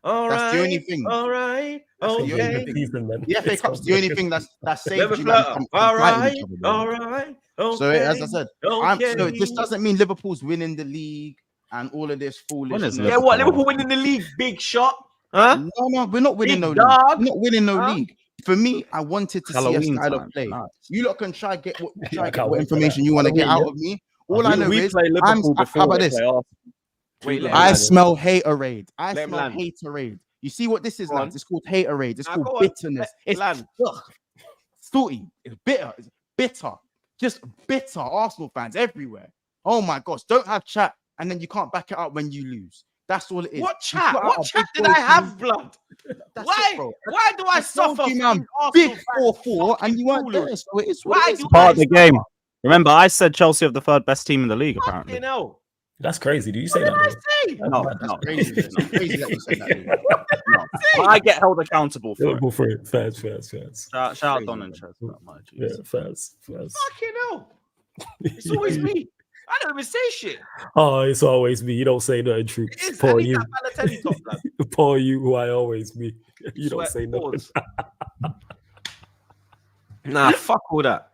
All That's the only right, thing. all right, That's the only okay. thing. Season, man. The FA Cup's the only thing that Let me saved you flirt. from All fighting right, each other. Bro. all right, okay. So as I said, okay. so this doesn't mean Liverpool's winning the league and all of this foolishness. Yeah, what? Liverpool winning the league? Big shot, huh? No, we're not winning Big no league. dog. We're not winning no Huh? league. For me, I wanted to see a Halloween style of time. play. Nice. You lot can try get what can't wait for information that. you want to get Halloween, out yeah? of me. All I know We is play Liverpool how before about we this? play Arsenal. Wait, let I him smell haterade. I Let him smell land. haterade. You see what this is, Go on. lads? It's called haterade. It's Nah, called go on. bitterness. Let It's land. salty. It's bitter. It's bitter. Just bitter. Arsenal fans everywhere. Oh my gosh. Don't have chat and then you can't back it up when you lose. That's all it is. What You chat? put out What a chat big did I boy have, team. blood? That's Why? it, bro. Why do I told suffer? you, man. from Arsenal Big fans 4-4 and you weren't fucking there. So it is what Why it is. do Part I of the game. Remember, I said Chelsea have the third best team in the league, apparently. Fucking hell. That's crazy. Do you What say did that? I Bro? say? No, That's no. crazy. It's crazy that you said that. dude. No. I get held accountable for it. Liverpool for it. Fans. Shout out Don and Chess. Yeah, fans. Fucking hell. It's always me. I don't even say shit. Oh, it's always me. You don't say nothing, true. It is. I Poor need you. that Balotelli top, blood. Poor you, who I always be. You don't Sweat say nothing. pause. Nah, fuck all that.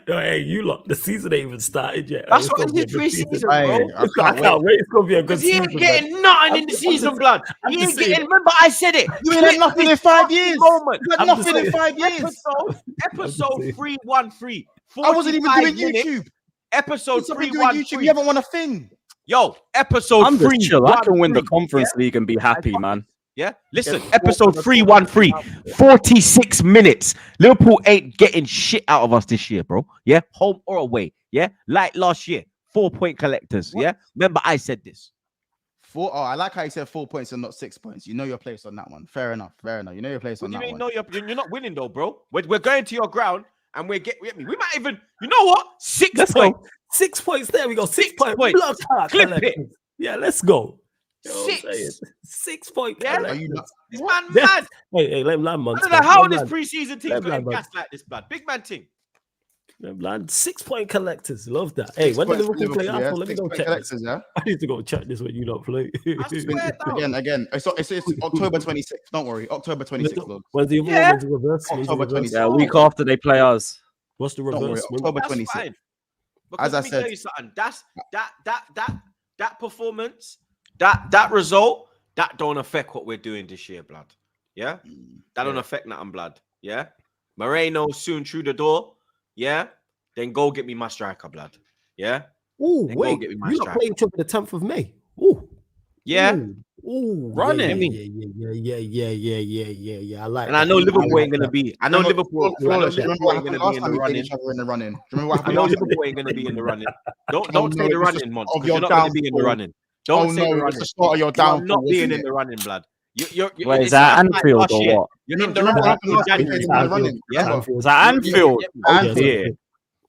Yo, hey, you lot, the season ain't even started yet. That's It's what gonna it be is a good pre-season, season. bro. I I can't wait. It's gonna be a good Because he season. ain't getting nothing in the season, blood. He ain't getting. Remember, I said it. You ain't had nothing in 5 years. Moment. You had I'm nothing in just 5 years. Episode 313. I wasn't even doing 45 minutes. YouTube. Episode Since I've been doing YouTube, 313. you haven't won a thing. Yo, episode I'm just chill. I can win the 313. Conference League and be happy, man. Yeah, listen, Yeah. episode 313, 46 minutes. Liverpool ain't getting shit out of us this year, bro. Yeah, home or away. Yeah, like last year, 4-point collectors. What? Yeah, remember I said this. I like how you said 4 points and not 6 points. You know your place on that one. Fair enough. You know your place What on do you that mean? one. No, you're not winning though, bro. We're going to your ground and we might even. You know what? 6 Let's points. go. 6 points. There we go. 6 6 points. points. Blood clot Clip collectors. Yeah, let's go. You know what I'm 6. saying? 6 point. Yeah? collectors. Are you not? This man Yeah. mad. Hey, let him land, man. I don't know how this preseason team's Let got him man. gas like this, blood. Big man team. Land 6 point collectors. Love that. Hey, when did Liverpool play Arsenal? Let me go check this. Yeah? I need to go check this when you don't play. I swear down. Again. It's October 26th. Don't worry. October 26th. Lord. When's the other Yeah. one? When's the reverse? When's the October reverse? 26th. Yeah, a week after they play us. What's the Don't worry. reverse? October That's 26th. fine. Because As let I me said- tell you something. That performance, that result, that don't affect what we're doing this year, blood. Yeah, that don't affect nothing, blood. Yeah, Moreno soon through the door. Yeah, then go get me my striker, blood. Yeah, Ooh, Then go wait. get me my You not strap. playing till the 10th of May. Ooh. yeah. Ooh. Running. Yeah. I like And I know Liverpool ain't gonna be. I know Liverpool. I know Flawless. Liverpool Remember ain't what gonna be happened last in time the we played running. each other in the running? Do you remember what I happened know last time? Liverpool ain't gonna be in the running. Don't no, say the it was the running, start man. of Because your you're not gonna be in the downfall. running. Don't say the It's running. the start of your You're downfall. not being wasn't in it? the running, blood. You're Wait, it's is that not like Anfield last or year. what? You're No, in do the you remember what running happened in last time we January. played in the running? Yeah. Remember? Is that Anfield? Oh Anfield. dear.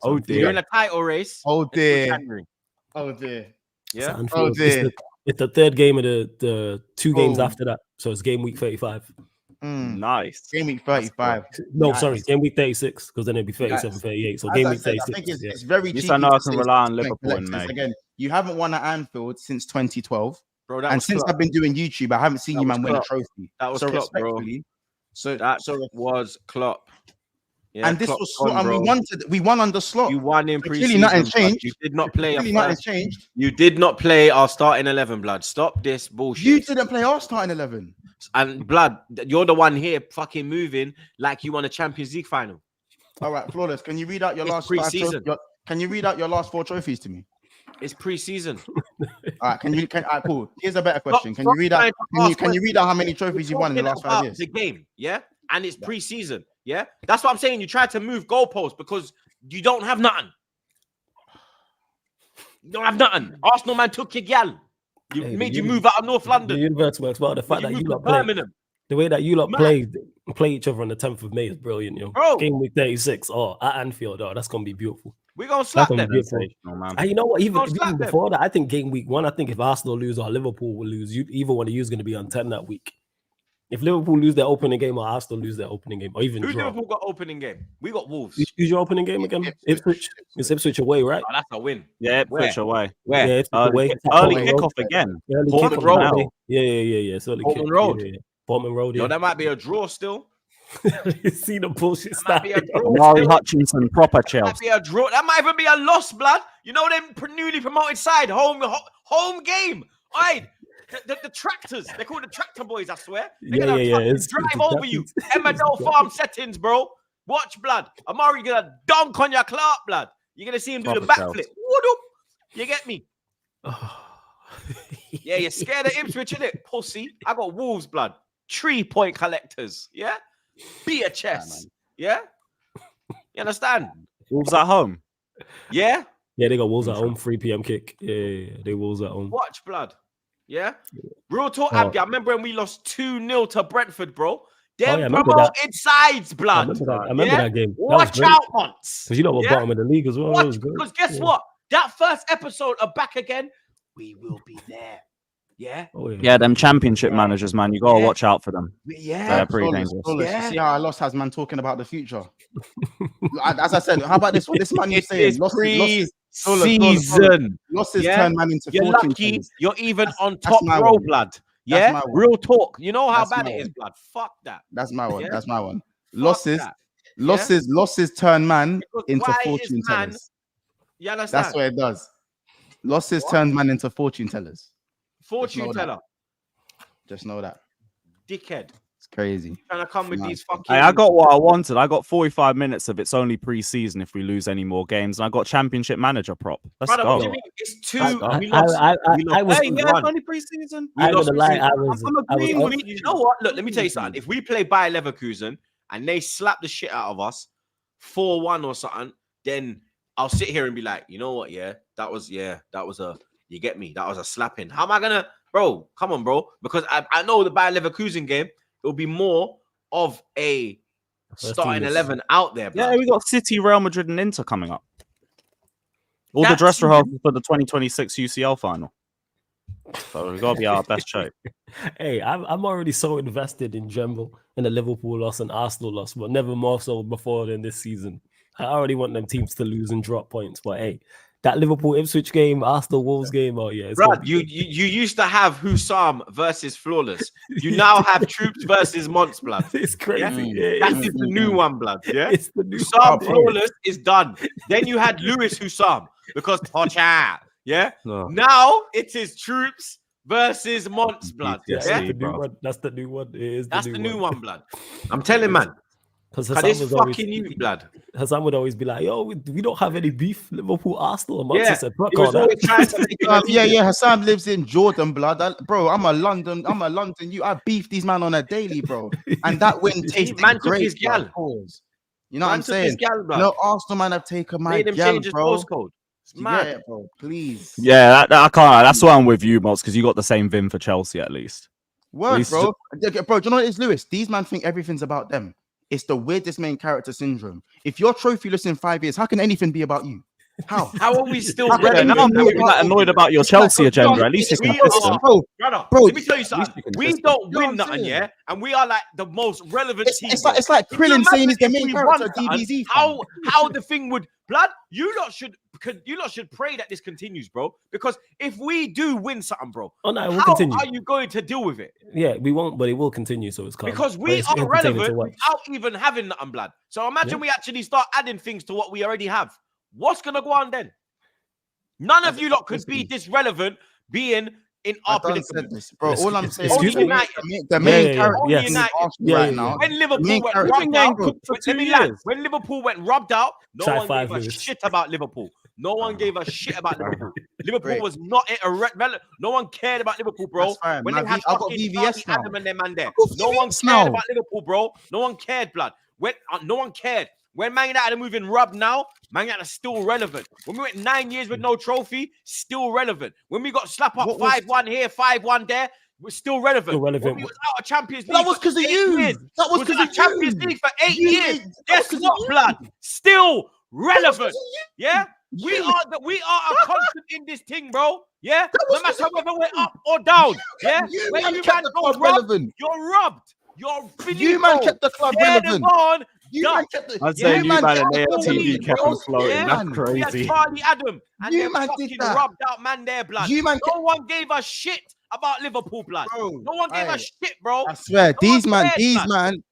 Oh You're dear. in a title race. Oh until dear. January. Oh dear. Yeah. Oh dear. It's the third game of the 2 games Oh. after that. So it's game week 35. Nice. Game week 35. No, Nice. sorry, game week 36, because then it'd be 37, Nice. 38. So As game I week said, I 36. think yeah. it's very At least cheeky. I know I to can say rely on 6 point Liverpool in collectors. May. Again, you haven't won at Anfield since 2012. Bro, that And was since Klopp. I've been doing YouTube, I haven't seen That you was man win a Klopp. trophy. That was So Klopp, bro. respectfully. So That was Klopp. Yeah, and this Klopp's was gone, Slot, and bro. we won under Slot. You won in So pre-season. clearly nothing's blood. changed. You did not play Clearly a nothing's first. changed. You did not play our starting 11, blood. Stop this bullshit. You didn't play our starting 11. And blood, you're the one here fucking moving like you won a Champions League final. All right, Flawless. Can you read out your It's last pre-season. Can you read out your last 4 trophies to me? It's pre-season. All right, all right, cool. Here's a better question. Can Stop you read out? trying to ask Can you read out how many trophies We're you won in the last talking 5 about years? The game, yeah, and it's pre-season, yeah. That's what I'm saying. You try to move goalposts because you don't have nothing. You don't have nothing. Arsenal man took your gal. Hey, Made the you uni- move out of North The London. universe works well. The fact You that you moved to not playing, Birmingham. The way that you lot Mad. play each other on the 10th of May is brilliant, yo. Bro. Game week 36, at Anfield, that's gonna be beautiful. We're gonna slap That's them. gonna be beautiful. Sensational, man. And you know what? Even Don't slap them. before that, I think game week 1. I think if Arsenal lose or Liverpool will lose, either one of you is gonna be on 10 that week. If Liverpool lose their opening game or Arsenal lose their opening game, or even Who draw. Liverpool got opening game? We got Wolves. Who's your opening game again? Ipswich. It's Ipswich away, right? Oh, that's a win. Yeah, Ipswich away. Where? Yeah, Ipswich Early, away. early Portman Road. kickoff again. Early Portman kickoff Road. away. Yeah. It's early Portman kick. Road. Yeah. Portman Road. Yo, Yeah. that might be a draw still. You see the bullshit That might be a starting. draw. Amari still. Hutchinson, proper That might Chelsea. be a draw. That might even be a loss, blood. You know them newly promoted side, home game. Alright. The tractors, they're called the tractor boys, I swear. They're gonna fucking drive over you. Emmerdale Farm settings, bro. Watch, blood. Amari gonna dunk on your Clark, blood. You're gonna see him do the Proper backflip. What up? You get me? Yeah, you're scared of Ipswich, innit? Pussy. I got Wolves, blood. 3-point collectors. Yeah? Be a chess. Yeah? You understand? Wolves at home. Yeah? Yeah, they got Wolves at home, 3 p.m. kick. Yeah, they Wolves at home. Watch, blood. Yeah? Real talk, Oh. Abdi. I remember when we lost 2-0 to Brentford, bro. Them I remember promoted sides, I blood. remember that game. That was Watch great. out, Monts. Because you know we're Yeah? bottom of the league as well. That was Watch, good. because guess Yeah. what? That first episode of Back Again, we will be there. Yeah? Oh, Yeah, them championship managers, man. You gotta Yeah. watch out for them. Yeah. They're pretty dangerous. Yeah. You see how I lost has man talking about the future. As I said, how about this? What this man is saying? It's Losses pre-season. turn man into You're fortune lucky tellers. you're even on that's top my row, one. blood. Yeah? my one. Real talk. You know how That's bad my it is, one. blood. Fuck that. That's my one. Yeah? That's my one. Fuck that. Losses turn man Because into why is fortune man- tellers. You understand? That's what it does. Losses What? turn man into fortune tellers. Fortune know that. teller. Just know that. Dickhead. It's crazy. Trying to come with Nice. these fucking... Hey, I got what I wanted. I got 45 minutes of it's only pre-season if we lose any more games, and I got championship manager prop. Let's Brother, what do go. you mean? It's two. I- We lost. I We was lost Hey, yeah, 2-1. it's only pre-season. We I'm lost gonna lie, pre-season. I was agreeing with You know what? Look, let me tell you something. If we play Bayer Leverkusen and they slap the shit out of us 4-1 or something, then I'll sit here and be like, you know what? Yeah, that was a, you get me? That was a slapping. How am I gonna, bro? Come on, bro. Because I know the Bayer Leverkusen game, it'll be more of a First starting team is- 11 out there, Yeah, blood. we got City, Real Madrid, and Inter coming up. All the That's- dress rehearsals for the 2026 UCL final. So we gotta be our best shape. Hey, I'm already so invested in general in the Liverpool loss and Arsenal loss, but never more so before than this season. I already want them teams to lose and drop points, but hey, that Liverpool Ipswich game, Arsenal Wolves game, oh yeah, it's gonna Bruh, be you good. used to have Husam versus Flawless. You now have Troops versus Monts, blood. It's crazy. Yeah? Yeah, That is the new one, blood. Yeah. it's the new Husam one. Flawless is done. Then you had Lewis Husam because Pocha. Yeah. No. Now it is Troops versus Monts, blood. Yeah, Yeah. that's the new bro. one. That's the new one. It is That's the new one, blood. I'm telling man. Because Cause it's fucking you, blood. Hassan would always be like, "Yo, we don't have any beef, Liverpool, Arsenal." And Yeah, Manchester said, "Fuck He all was that." always trying to make it Yeah. Hassan lives in Jordan, blood. Bro, I'm a London. I beef these man on a daily, bro. And that win tasted Man took great. his gal. blood. Pause. You know what Man I'm took his saying? gal, blood. No Arsenal man have taken my Made him gal, change his bro. postcode. It's You mad. get it, bro. Please. Yeah, I can't. That's why I'm with you, Mods, because you got the same vim for Chelsea at least. Word, least bro. Bro, do you know what it is, Lewis? These man think everything's about them. It's the weirdest main character syndrome. If you're trophyless in 5 years, how can anything be about you? How? How are we still How can Yeah, relevant? now I'm anything really be like, annoyed about your It's like, Chelsea bro, agenda. At least it's we consistent. are- Bro, Brother, Bro, let me tell you something. We consistent. don't You know what win I'm nothing, saying? yeah, and we are like the most relevant team. it's bro. like Can you Krillin saying he's the imagine main if we character won of something, DBZ. How the thing would, blood? You lot should pray that this continues, bro. Because if we do win something, bro, Oh no, it will how continue. are you going to deal with it? Yeah, we won't, but it will continue. So it's calm. Because But we it's are entertaining to relevant watch. without even having nothing, blood. So imagine Yeah. we actually start adding things to what we already have. What's gonna go on then? None of you lot could be this relevant being in I our done predicament. said this, bro. All I'm saying Excuse is me? the main Yeah, character yeah. in United. Arsenal Yeah, right yeah, now. yeah. When Liverpool main went character- rubbed We've been out, cooked for when- 2 let me land. years. When Liverpool went rubbed out, no Try one 5 gave a years. shit about Liverpool. No one gave a shit about Liverpool. Liverpool Great. was not no one cared about Liverpool, bro. That's fine. When My they had V- I got fucking VVS Charlie now. Adam and them man there, got no one VVS cared now. about Liverpool, bro. No one cared, blood. When no one cared. When Man United are moving rubbed now, Man United are still relevant. When we went 9 years with no trophy, still relevant. When we got slap up What was- 5-1 here, 5-1 there, we're still relevant. Still relevant. When we was out of Champions League. That was because of you. That was because of Champions you. League for 8 You years. made- that Guess was 'cause of what, you. blood? Still relevant. Yeah? We You. are a constant in this thing, bro. Yeah? That was No matter 'cause of whether you. we're up or down. Yeah? You When man you kept man the go club robbed, relevant. you're robbed. You're You man kept the club Dead and relevant. gone. You Done. man kept the. I'd say you man kept and the club AFTV relevant, kept bro. them floating. Yeah, That's man. We had crazy. Charlie Adam and You them man fucking did that. rubbed out man there, blood. You man No one gave a shit about Liverpool, blood. Bro, No one gave a aye. shit, bro. I swear, No one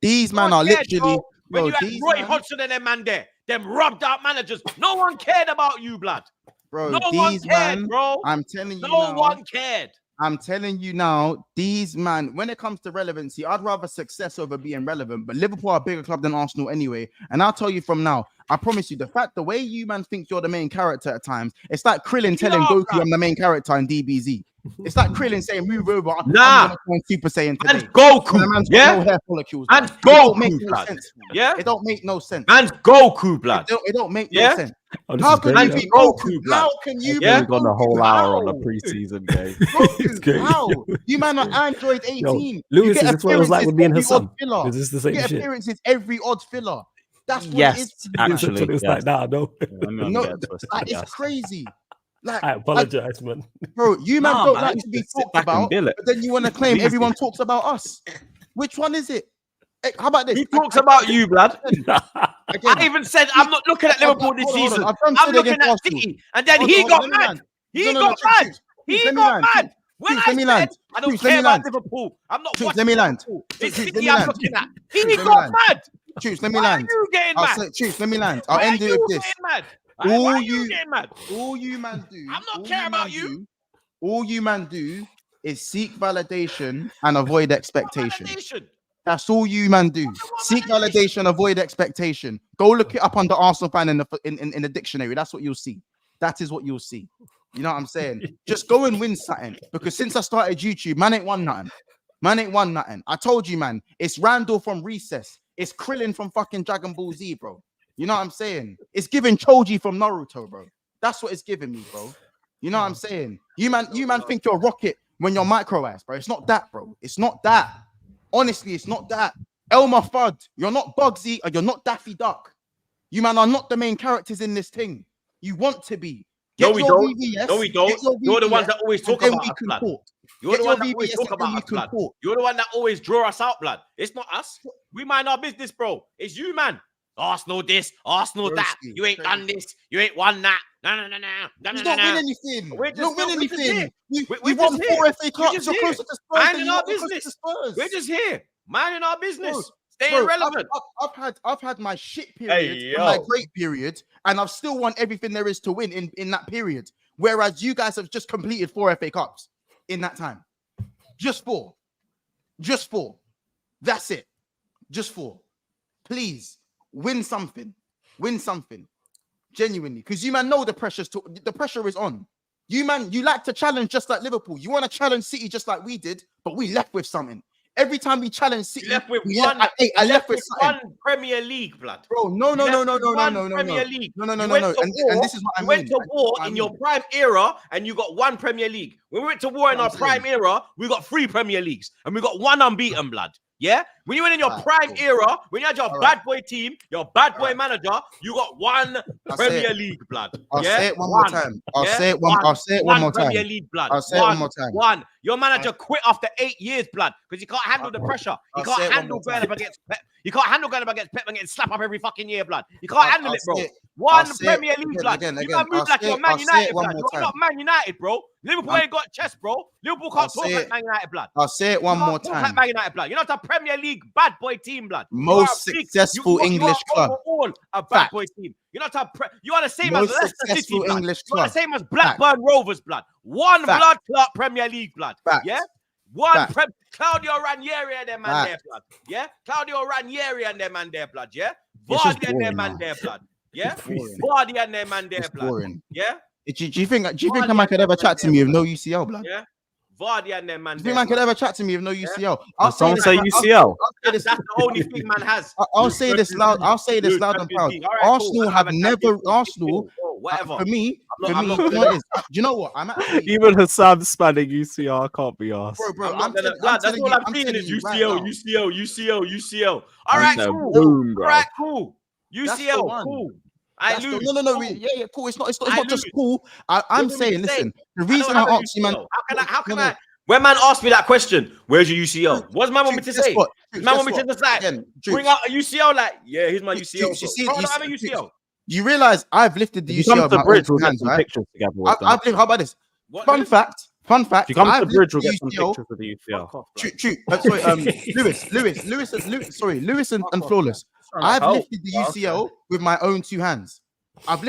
these man No are one cared, literally, When bro. you had These Roy man, Hodgson and them man there, them rubbed out managers. No one cared about you, blood. bro. No one These cared, man, bro. I'm telling you No now. one cared. I'm telling you now, these man, when it comes to relevancy, I'd rather success over being relevant. But Liverpool are a bigger club than Arsenal anyway. And I'll tell you from now, I promise you, the way you man think you're the main character at times, it's like Krillin telling are, Goku bruv. I'm the main character in DBZ. It's like Krillin saying, move over. I'm Nah. gonna go on Super Saiyan Man's today. Goku. And the man's got Yeah? no hair follicles. Man's It don't Goku, make no blood. sense. Yeah? It don't make no sense. Man's Goku, blood. It don't make Yeah? no sense. Oh, this How is can great. you man. be Goku, Goku? blood. How can you Yeah? We've gone a whole Goku? hour on a How? preseason game. It's great. How? You man are Android 18. Lewis, is this what it was like with me and appearances her every son? odd filler. Is this the You same get shit? appearances every odd filler. That's what Yes, it is. actually. It's yes. like, nah, no. Let me No, get twisted, Like, yes. it's crazy. Like, I apologize, man. bro, you man Nah, don't man, I like used to be to sit talked back and about, bill it. but then you want to claim Easy. everyone talks about us. Which one is it? Hey, how about this? Who talks about you, blood? Again, I even said I'm not looking at Liverpool this hold on, season. I've done I'm said looking against at Arsenal. City. And then Hold he on, got let me mad. land. He No, got mad. Troops, He let me got land. mad. When Troops, I let me said land. I don't Troops, let care me about land. Liverpool, I'm not Troops, watching let me land. Liverpool. It's Troops, let City me I'm land. looking at. Troops, He let me got land. mad. Troops, let me Why are land. you getting I'll mad? say, Troops, let me land. I'll Why end are it you with this. getting mad? Why All are you you, getting mad? all you man do. I'm not all caring man about you. do- All you man do is seek validation and avoid expectation. Validation. That's all you man do. Seek validation, avoid expectation. Go look it up under Arsenal fan in the dictionary. That's what you'll see. That is what you'll see. You know what I'm saying? Just go and win something. Because since I started YouTube, man ain't won nothing. Man ain't won nothing. I told you, man. It's Randall from Recess. It's Krillin from fucking Dragon Ball Z, bro. You know what I'm saying? It's giving Choji from Naruto, bro. That's what it's giving me, bro. You know what I'm saying? You man think you're Rocket when you're micro ass, bro. It's not that, bro. It's not that. Honestly, it's not that. Elmer Fudd, you're not Bugsy or you're not Daffy Duck. You man are not the main characters in this thing. You want to be. No, Get we your don't. VVS, No, we don't. get your You're the ones VVS, that always and talk then about we us, can blood. talk. You're Get the your one that always VVS talk and then about we us, can blood. talk. You're the one that always draw us out, blood. It's not us. We mind our business, bro. It's you, man. Arsenal this, Arsenal that. Broski, You ain't crazy. done this. You ain't won that. No. You don't win anything. We're You don't just- win we're just anything. here. You We're won just 4 here. FA We're Cups. just You're here. closer to Spurs Minding than you our are closer to business. Spurs. We're just here. Minding our business. Bro, Staying relevant. I've had my shit period Hey, and my yo. great period, and I've still won everything there is to win in that period. Whereas you guys have just completed 4 FA Cups in that time. Just 4. Just 4. That's it. Just 4. Please win something. Win something. Genuinely. Because you man know the pressure is on. You man, you like to challenge just like Liverpool. You want to challenge City just like we did, but we left with something. Every time we challenge City, You left with we one. I left with something. One Premier League, blood. Bro, no. Premier League. No. You went to war- And this is what I You mean. went to war in your prime era and you got 1 Premier League. When we went to war in our prime era, we got 3 Premier Leagues and we got 1 unbeaten, blood. Yeah? When you went in your prime era, when you had your bad boy team, your bad boy manager, you got 1 Premier League, blood. I'll yeah? say it one more time. I'll say it one more time. Premier League, blood. I'll say it one more time. 1. Your manager quit after 8 years, blood, because he can't handle the pressure. He I'll say can't it one handle more going time. up against Pep. You can't handle going up against Pep and getting slapped up every fucking year, blood. You can't handle I'll it, bro. say it. 1 I'll say it Premier League, blood. again. You can't move I'll like say you're it. Man I'll say United, it one blood. more You're time. not Man United, bro. Liverpool ain't got chest, bro. Liverpool I'll can't talk say like it. Man United, blood. I'll say it one You more can't talk like time. Man United, blood. You're not a Premier League bad boy team, blood. Most You are successful you English are club. overall a bad Fact. boy team. You're not you are the same Most as Leicester City, successful blood. English You are the club. same as Blackburn Rovers, blood. 1 Fact. blood clot Premier League, blood. Fact. Yeah? 1 Fact. Claudio Ranieri and their man Fact. there, blood. Yeah? Claudio Ranieri and their man there, blood. Yeah? It's just Vardy and their boring man now. there, blood. Yeah? boring. Vardy and their man there, It's blood. boring. Yeah? Do you think a man could ever chat to me with no UCL, blood? Yeah? Vardy and their man Do you there. think man could blood. ever chat to me with no UCL? Someone this- say UCL. That's the only thing man has. I'll say this loud. I'll say this loud and proud. Arsenal have never. Arsenal whatever. For me, I'm not you know gonna- what it is? Do you know what? I'm actually Even Hassan spanning UCR can't be asked. bro. I'm not gonna, that's all I'm seeing is UCL. All right, That's a cool. boom, bro. All right, cool. That's the UCL, one. cool. I That's lose. no. Cool. Yeah, cool. It's not I just lose. cool. I'm What do you saying, mean say? listen. The I reason don't I have a asked you, man. UCL. How can No. I? When man asked me that question, where's your UCL? What's man want me to Guess say? what? Does man want me Guess to what? decide? Again, Bring out a UCL, like, yeah, here's my UCL. You see, Bro, I don't have a UCL. You realize I've lifted the If you come UCL to with the my bridge, own we'll two get hands, some right? pictures together with them. How about this? What, Fun Lewis? fact. If you come to I've the bridge, lifted we'll get some UCL. pictures of the UCL. Sorry, Lewis and Flawless. I've lifted the UCL with my own two hands. I've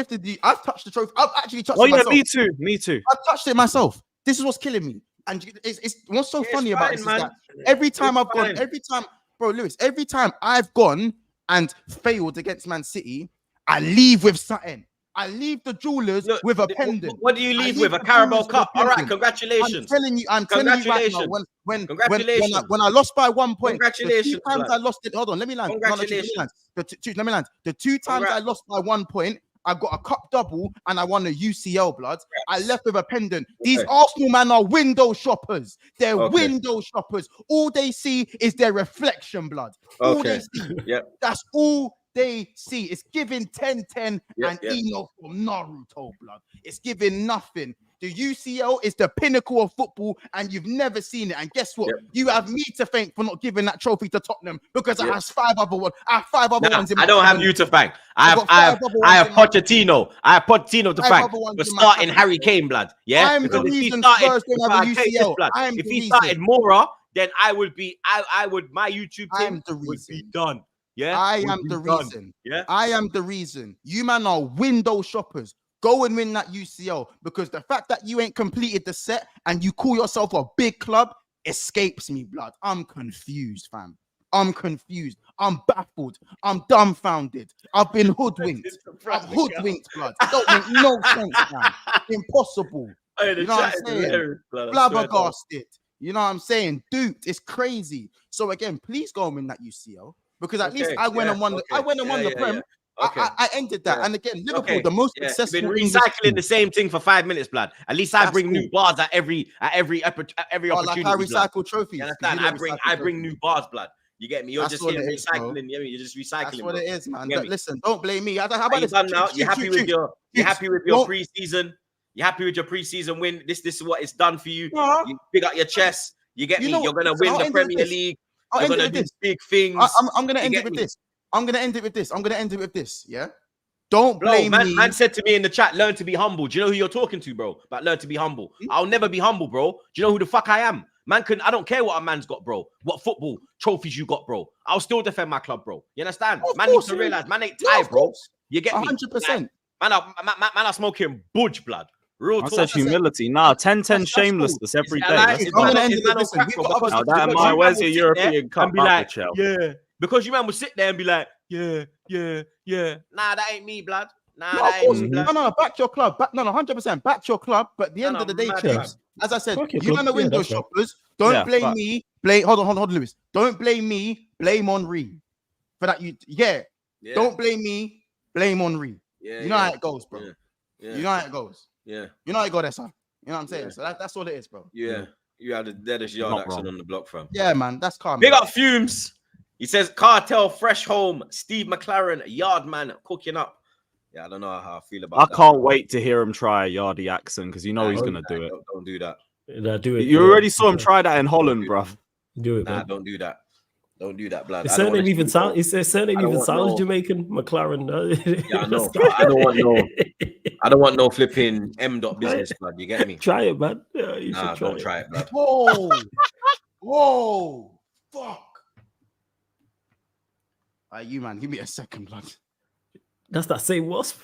touched the trophy. I've actually touched Oh it yeah, myself. me too. I've touched it myself. This is what's killing me. And it's what's so It's funny about fine, this man. is that every time It's I've gone, fine. every time I've gone and failed against Man City, I leave with something. I leave the jewelers Look, with a pendant. What do you I leave leave with? A the Carabao jewelers with a Cup. All right, pendant. congratulations. I'm telling you right now. Congratulations. When I lost by 1 point, Congratulations, the 2 times blood. I lost it. Hold on, let me land. Congratulations. Let me land. The 2 times I lost by 1 point, I got a cup double and I won a UCL, blood. I left with a pendant. These Arsenal men are window shoppers. They're window shoppers. All they see is their reflection, blood. All they see. That's all they see. It's giving 10-10 and Eno from Naruto, blood. It's giving nothing. The UCL is the pinnacle of football, and you've never seen it. And guess what? You have me to thank for not giving that trophy to Tottenham because I have 5 other ones. I have 5 other ones in my I don't have you to thank. I have Pochettino. I have Pochettino to thank for starting Harry Kane, blood. Yeah, I'm the reason Spurs don't have a UCL. If he started Mora, then I would be. I would. My YouTube team would be done. Yeah, I am the reason. Yeah, I am the reason. You man are window shoppers. Go and win that UCL because the fact that you ain't completed the set and you call yourself a big club escapes me, blood. I'm confused, fam. I'm confused. I'm baffled. I'm dumbfounded. I've been hoodwinked. I'm hoodwinked, blood. It don't make no sense, man. Impossible. You know what I'm saying? Flabbergasted. You know what I'm saying? Duped. It's crazy. So again, please go and win that UCL because at least I went and won. I went and won the Prem. I ended that. And again, Liverpool, the most successful. You've been recycling the same thing for 5 minutes, blood. At least I bring new bars at every opportunity. Like I recycle trophies. You understand? I bring new bars, blood. You get me? You're just here recycling. You're just recycling. That's what it is, man. But listen, don't blame me. How about this? You're happy with your preseason. You're happy with your preseason win. This is what it's done for you. You pick up your chest. You get me? You're gonna win the Premier League. You're gonna do big things. I'm gonna end it with this. I'm gonna end it with this. Yeah. Don't blame me. Man said to me in the chat, learn to be humble. Do you know who you're talking to, bro? But learn to be humble. I'll never be humble, bro. Do you know who the fuck I am? I don't care what a man's got, bro. What football trophies you got, bro. I'll still defend my club, bro. You understand? Man needs to realize, man ain't tired, bro. You get me? 100%. Man are smoking budge blood. Real talk. That's humility. Nah, 10-10 shamelessness every day. I'm gonna end it with this. Where's your European Cup? And be like, yeah. Because you man will sit there and be like, yeah. Nah, that ain't me, blood. No, back your club. 100%. Back your club. But at the end of the day, Chiefs, as I said, you man are window shoppers. Don't blame me. Hold on, Lewis. Don't blame me. Blame Henry for that. Don't blame me. Blame Henry. You know how it goes, bro. You know how it goes. Yeah. You know how it goes, there, son. You know what I'm saying? So that's all it is, bro. Yeah. You had the deadest yard action on the block, fam. Yeah, man. That's calm. Big up Fumes. He says, Cartel, Fresh Home, Steve McLaren, Yardman, cooking up. Yeah, I don't know how I feel about that. I can't wait to hear him try a Yardy accent because you know he's going to do it. Don't do that. Do it. You already saw him try that in Holland, bruv. Do it, man. Nah, don't do that. Don't do that, blood. His surname even sounds Jamaican. McLaren. Yeah, I know. I don't want no flipping M. business, blood. You get me? Try it, man. Yeah, you should don't try it, blood. Whoa, fuck. You man, give me a second, blood. That's that same wasp.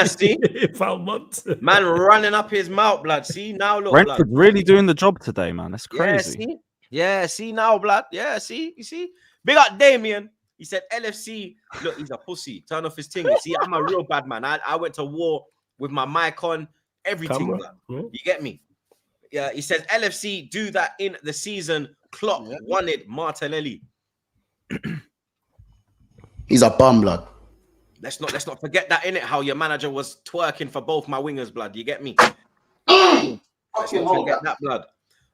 See? Found months. Man running up his mouth, blood. See now, look. Brentford really doing the job today, man. That's crazy. Yeah, see now, blood. Yeah, see, you see. Big up Damien. He said LFC. Look, he's a pussy. Turn off his thing. See, I'm a real bad man. I went to war with my mic on, everything. Blood. You get me? Yeah, he says LFC do that in the season. Klopp wanted Martinelli. He's a bum, blood. Let's not forget that, innit? How your manager was twerking for both my wingers, blood. You get me? Let's not forget that, blood.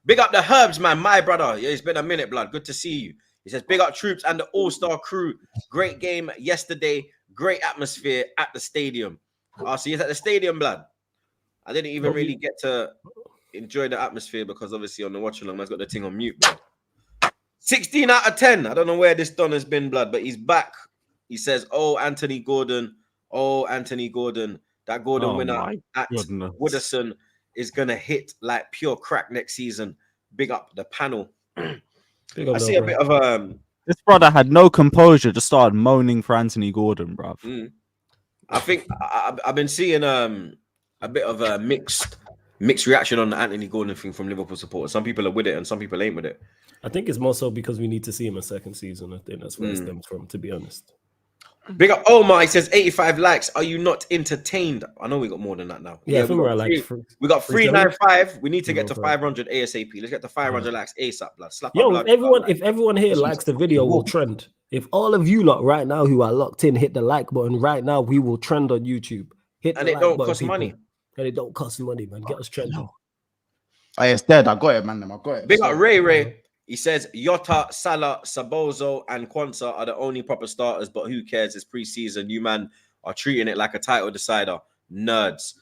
Big up the Herbs, man. My brother. Yeah, it's been a minute, blood. Good to see you. He says, big up Troops and the all-star crew. Great game yesterday. Great atmosphere at the stadium. Oh, so he's at the stadium, blood. I didn't even really get to enjoy the atmosphere because obviously on the watch along, I've got the thing on mute, blood. 16 out of 10. I don't know where this Don has been, blood, but he's back. He says, oh, Anthony Gordon. That Gordon winner at Wooderson is going to hit like pure crack next season. Big up the panel. I see a bit of this brother had no composure, just started moaning for Anthony Gordon, bruv. I think I've been seeing a bit of a mixed reaction on the Anthony Gordon thing from Liverpool supporters. Some people are with it and some people ain't with it. I think it's more so because we need to see him a second season. I think that's where it stems from, to be honest. Big up Omar. He says 85 likes. Are you not entertained? I know we got more than that now. Yeah, I think we got 395. We need to get to 500 ASAP. Let's get to 500 likes ASAP, blood. Slap Yo, blood, if everyone here likes the video, we'll trend. If all of you lot right now who are locked in hit the like button right now, we will trend on YouTube. And it don't cost money. And it don't cost money, man. Get us trending. Oh, it's dead. I got it, man. I got it. Big up Ray. He says Jota, Salah, Sabozo, and Kwanzaa are the only proper starters, but who cares? It's pre-season. You man are treating it like a title decider. Nerds.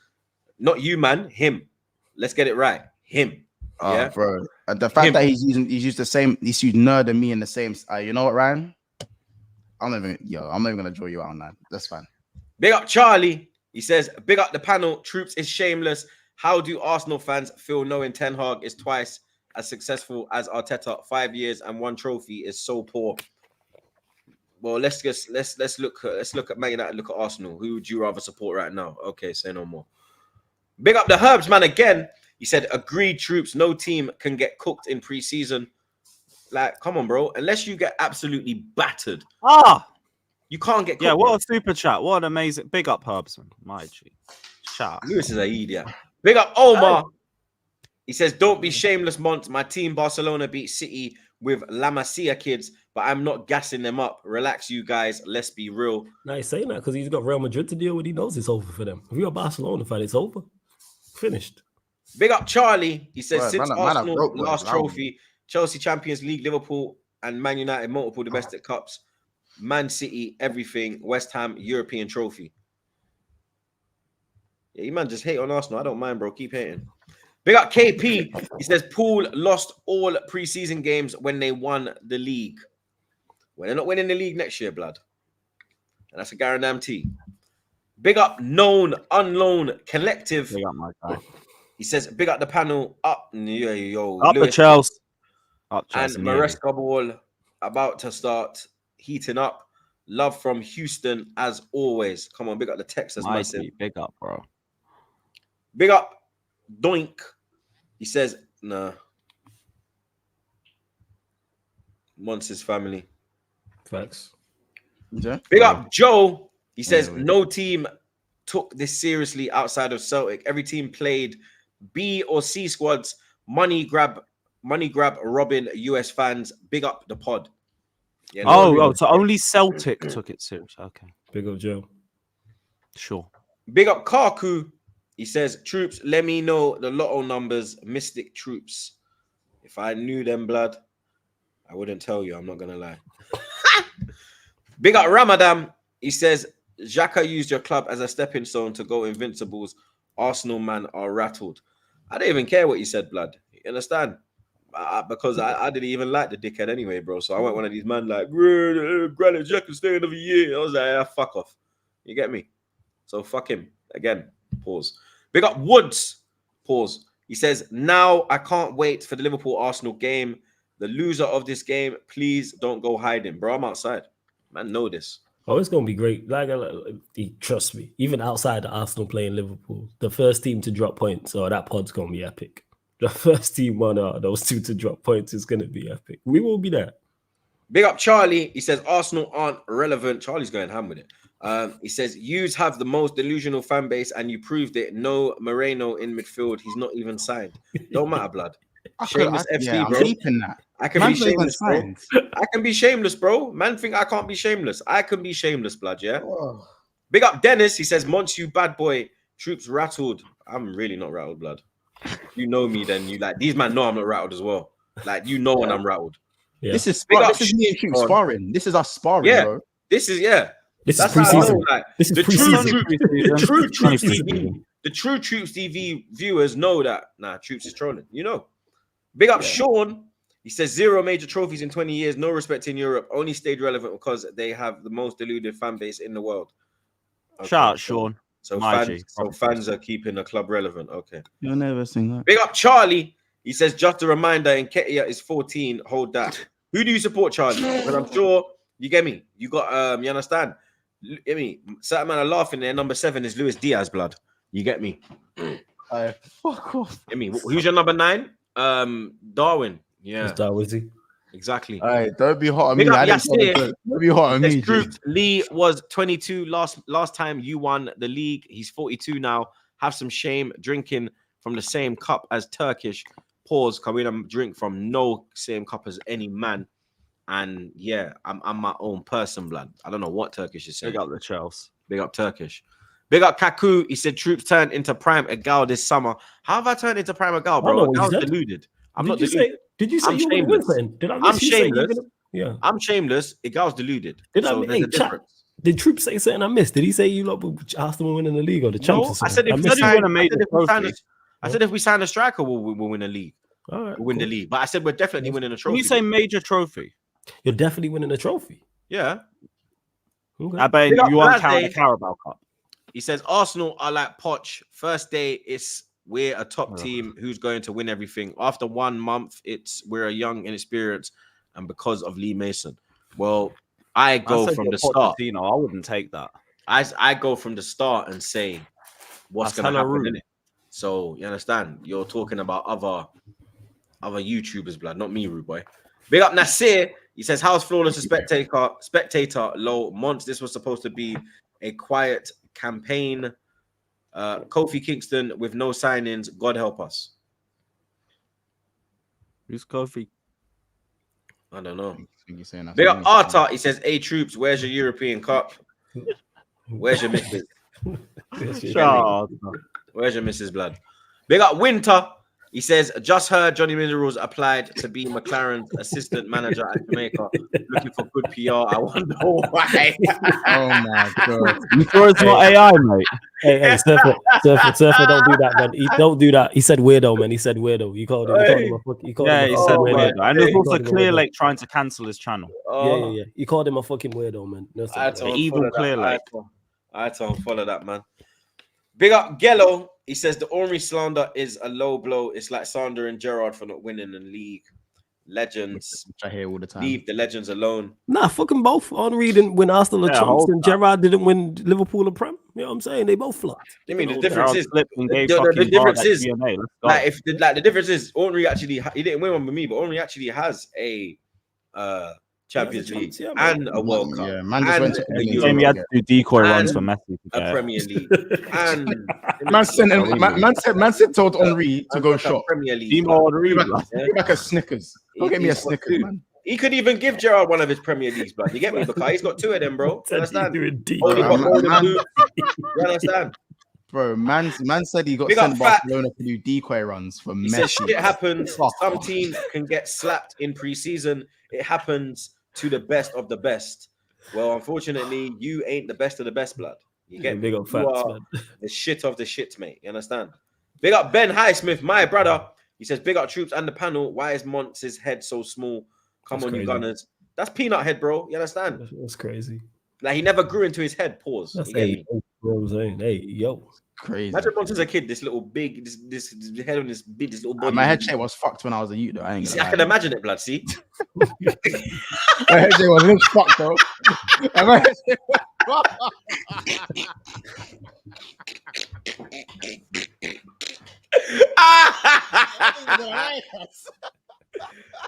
Not you, man. Him. Let's get it right. Him. Yeah, bro. The fact that he's used nerd and me in the same. You know what, Ryan? I'm not even gonna draw you out on that. That's fine. Big up Charlie. He says, big up the panel. Troops is shameless. How do Arsenal fans feel knowing Ten Hag is twice as successful as Arteta? 5 years and 1 trophy is so poor. Well, let's look at Man United. Look at Arsenal. Who would you rather support right now? Okay, say no more. Big up the Herbs, man. Again, he said, agreed. Troops. No team can get cooked in pre-season. Like, come on, bro. Unless you get absolutely battered. You can't get cooked. Yeah, what a super chat. What an amazing. Big up Herbs, man. My G. Shout. Lewis is a idiot. Big up Omar. He says, don't be shameless, Mont. My team, Barcelona, beat City with La Masia kids, but I'm not gassing them up. Relax, you guys. Let's be real. Now he's saying that because he's got Real Madrid to deal with. He knows it's over for them. If you're a Barcelona fan, it's over. Finished. Big up Charlie. He says, since Arsenal last trophy, Chelsea Champions League, Liverpool, and Man United, multiple domestic cups, Man City, everything, West Ham, European trophy. Yeah, you man just hate on Arsenal. I don't mind, bro. Keep hating. Big up KP. He says Poole lost all preseason games when they won the league. Well, they're not winning the league next year, blood. And that's a guarantee. Big up known, unknown collective. Big up my guy. He says, big up the panel. Up up the Chelsea. Up Chelsea. And Maresca Ball about to start heating up. Love from Houston as always. Come on, big up the Texas massive. Big up, bro. Big up Doink. He says, nah. Wants his family. Facts. Yeah. Big up Joe. He says, no team took this seriously outside of Celtic. Every team played B or C squads. Money grab robbing US fans. Big up the pod. Yeah, so only Celtic took it serious. Okay. Big up Joe. Sure. Big up Karku. He says, Troops, let me know the lotto numbers, Mystic Troops. If I knew them, blood, I wouldn't tell you. I'm not going to lie. Big up Ramadan. He says, Xhaka used your club as a stepping stone to go Invincibles. Arsenal, man, are rattled. I don't even care what you said, blood. You understand? Because I didn't even like the dickhead anyway, bro. So I went one of these men like, Granite Xhaka stay another year. I was like, fuck off. You get me? So fuck him. Again, pause. Big up Woods. Pause. He says, now I can't wait for the Liverpool-Arsenal game. The loser of this game, please don't go hiding. Bro, I'm outside. Man, know this. Oh, it's going to be great. Trust me. Even outside of Arsenal playing Liverpool, the first team to drop points, that pod's going to be epic. The first team one out of those two to drop points is going to be epic. We will be there. Big up Charlie. He says, Arsenal aren't relevant. Charlie's going ham with it. He says, yous have the most delusional fan base and you proved it. No Moreno in midfield. He's not even signed. Don't matter, blood. Shameless FC, bro. I can be shameless, bro. I can be shameless, bro. Man think I can't be shameless. I can be shameless, blood, yeah? Big up Dennis. He says, Monts, you bad boy. Troops rattled. I'm really not rattled, blood. You know me, then you like these man know I'm not rattled as well. Like you know when I'm rattled. Yeah. This is Big up this is me and Troops Sean. sparring. This is us sparring, Yeah. bro. This is This That's is how I know, preseason. like, This is the true preseason. the true Troops Preseason. TV, the true Troops TV viewers know that Troops is trolling. You know. Big up Sean. He says 0 major trophies in 20 years, no respect in Europe, only stayed relevant because they have the most deluded fan base in the world. Okay. Shout out, Sean. So My fans, G. fans are keeping the club relevant. Okay. You'll never sing that. Big up Charlie. He says just a reminder, Nketiah is 14. Hold that. Who do you support, Charlie? Because I'm sure you get me. You got you understand? Get me. Certain man are laughing there. Number 7 is Luis Diaz, blood. You get me? Fuck off. Get me. Who's your number 9? Darwin. Yeah, It's Darwizzy. exactly. All right, don't be hot on Big me. up I didn't Yasir. comment. Don't be hot on Let's me. group. Lee was 22 last time you won the league. He's 42 now. Have some shame drinking from the same cup as Turkish. Pause. Can we drink from no same cup as any man? And yeah, I'm my own person, blood. I don't know what Turkish is saying. Big up the Chelsea. Big up Turkish. Big up Kaku. He said Troops turned into prime Egal this summer. How have I turned into prime Egal, I bro? know what I you was said. deluded. I'm Did not you deluded. say? Did you say I'm you were going to win shameless. something? Did I I'm miss you saying you were shameless. gonna- Yeah. I'm shameless. Egal's deluded. Did I? So there's Hey, a chat. difference. Did Troops say something I missed? Did he say you lot Arsenal winning the league or the champs? No, or I said something? if we missed you it. win a major trophy. I said if we sign a striker, we'll win the league. All right, We'll win the cool. league. But I said we're definitely winning a When trophy. you say major trophy, You're definitely winning a trophy. yeah. Okay. I bet Big up you won't Blase. count the Carabao Cup. He says Arsenal are like Poch. First day, we're a top Ugh. team who's going to win everything. After 1 month, we're a young, inexperienced, and because of Lee Mason. Well, I go from the start. I wouldn't take that. I go from the start and say what's That's going to hella happen rude. in it. So you understand? You're talking about other YouTubers, blood, not me, rude boy. Big up Nasir. He says, "How's flawless a spectator? Low months. This was supposed to be a quiet campaign. Kofi Kingston with no signings. God help us. Who's Kofi? I don't know. You're saying that's Big what up I mean. Arta. He says, "Hey Troops, where's your European Cup? Where's your missus? Shut Where's your Mrs. Blood? Big up Winter. He says, just heard Johnny Minerals applied to be McLaren's assistant manager at Jamaica. Looking for good PR. I wonder why. Oh my god. You sure it's not AI, mate? Hey, Surfer, don't do that, man. Don't do that. He said weirdo, man. He said weirdo. You called him a fucking Yeah, he said weirdo. weird. And there's He also called him a Clear weirdo. Lake trying to cancel his channel. Yeah. You called him a fucking weirdo, man. No, I had sorry. to Evil unfollow Clear that. Lake. I had to unfollow that, man. Big up Gello. He says the Ornery slander is a low blow. It's like Sander and Gerrard for not winning the league. Legends. Which I hear all the time. Leave the legends alone. Nah, fucking both. Henri didn't win Arsenal or Yeah, Champs, hold and that. Gerrard didn't win Liverpool or Prem. You know what I'm saying? They both flopped. I mean, the Hold difference that. is, Slipped and gave the fucking difference hard at is, GMA. Let's go. the difference is, Ornery actually he didn't win one with me, but Ornery actually has a Champions He has a League chance, yeah, man. and a World Cup. Yeah, man just and went to a Premier League. Euro Jamie had to do decoy runs and for Messi. to a get it. Premier League. And Man said told Henri to go a shop. Premier League. Timo Henry, Give blood. Yeah. me back a Snickers. Go get me a He's got Snickers, two. man. He could even give Gerrard one of his Premier Leagues, blood. You get me? Because he's got 2 of them, bro. You understand? Doing deep. Only got man. golden boots. You understand? Bro, man said he got Big sent up Fat. Barcelona to do decoy runs for He Messi. says shit happens. Fuck Some off. teams can get slapped in preseason. It happens to the best of the best. Well, unfortunately, you ain't the best of the best, blood. You get me? Big up You facts, are man. the shit of the shit, mate. You understand? Big up Ben Highsmith, my brother. He says, big up Troops and the panel. Why is Monts' head so small? Come That's on, you crazy. Gunners. That's peanut head, bro. You understand? That's crazy. Like, he never grew into his head. Pause. That's You get hey, me? you know what I'm saying? Hey, yo. Crazy. Imagine Monts as a kid, this little big, this head on this little body. My head shape was fucked when I was a youth, though. I ain't See, gonna I can lie. imagine it, blood. See? My head shape was a little fucked, bro. And my head shape was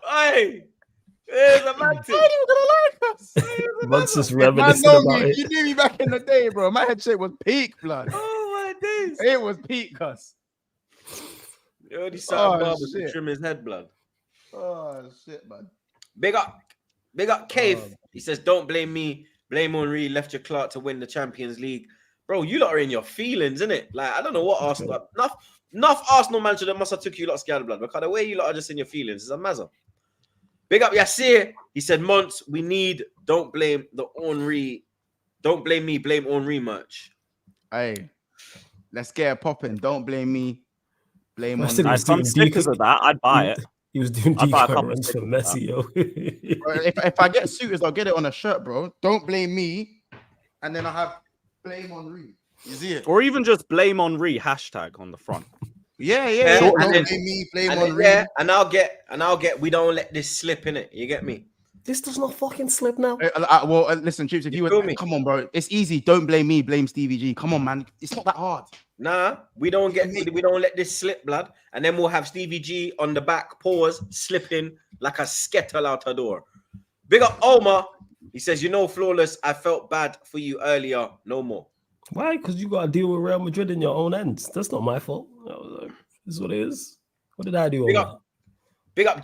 Hey, there's a man thing. Months is Man, reminiscing know about me. it. You knew me back in the day, bro. My head shape was peak, blood. Oh my days! It was peak, cuz. You already saw Oh, barbers to shit. trim his head, blood. Oh, shit, man. Big up Cave. He says, "Don't blame me. Blame Henry, left your clerk to win the Champions League. Bro, you lot are in your feelings, innit? Like, I don't know what Arsenal... Enough Arsenal manager that must have took you lot scared blood, because the way you lot are just in your feelings is a mazza. Big up Yassir. He said, Monts, we need don't blame the Henry. Don't blame me, blame Henry merch. Hey, let's get it popping. Don't blame me. Blame I said on he me. was Some doing stickers of that, I'd buy it. He was doing I'd buy a decoy couple runs for stickers of Messi, yo. If I get suitors, I'll get it on a shirt, bro. Don't blame me. And then I have blame on Henry. You see it? Or even just blame Henry hashtag on the front. Yeah. And Don't then- blame me. Blame And on then, Henry. yeah, and I'll get. We don't let this slip in it. You get me? This does not fucking slip now. Listen, Troops, if You you feel would, me? come on, bro. It's easy. Don't blame me. Blame Stevie G. Come on, man. It's not that hard. Nah, we don't let this slip, blood. And then we'll have Stevie G on the back, pause, slipping like a skettle out the door. Big up Omar. He says, you know, Flawless, I felt bad for you earlier. No more. Why? Because you got to deal with Real Madrid in your own ends. That's not my fault. This is what it is. What did I do? Big up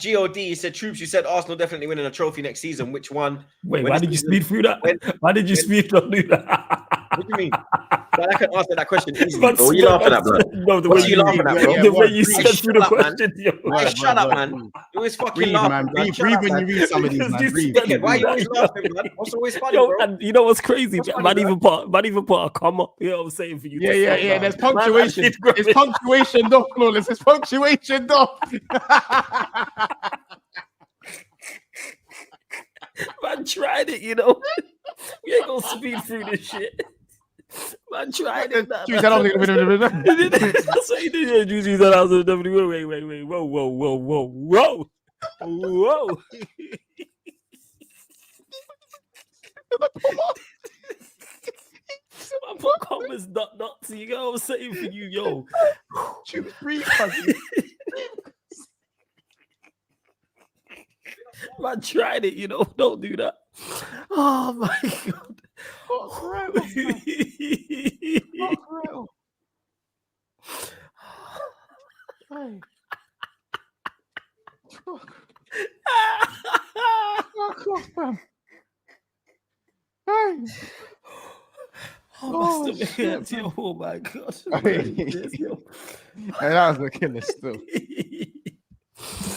God. He said, Troops, you said Arsenal definitely winning a trophy next season. Which one? Wait, When why the did you season- speed through that? Why did you speed through that? What do you mean? But I can answer that question easily, But- bro. What are you laughing at, bro? No, the What way are you laughing at, bro? The way you Hey, said through the shut up, man. question, yo. Hey, Word, shut word, up, word. man. You always fucking Breathe, laughing, man. man. Breathe Shut up, when you man. read some of these, Because man. you Breathe. said Dickhead, why you always that, yo. laughing, man? What's always funny, Yo, bro? and you know what's crazy? What's funny, Man bro? even put a comma. You know what I'm saying for you? to Yeah. slow down. There's Man, punctuation. that shit It's punctuation, though, Flawless. It's punctuation, though. Man tried it, you know. We ain't gonna speed through this shit. Man tried it. Juice, I don't think- That's what he did. Yeah, Juicy said I was in WWE. Wait. Whoa. I put commas, not. So you know what I'm saying for you, yo. Juice, breathe, cousin. Man tried it, you know. Don't do that. Oh my god. Fuck real, man. Fuck real. Hey. Fuck off, fam. Hey. Oh, my Oh, stomach shit, hurts, yo. Oh my god. Hey. Yo. Hey, that was a killer still.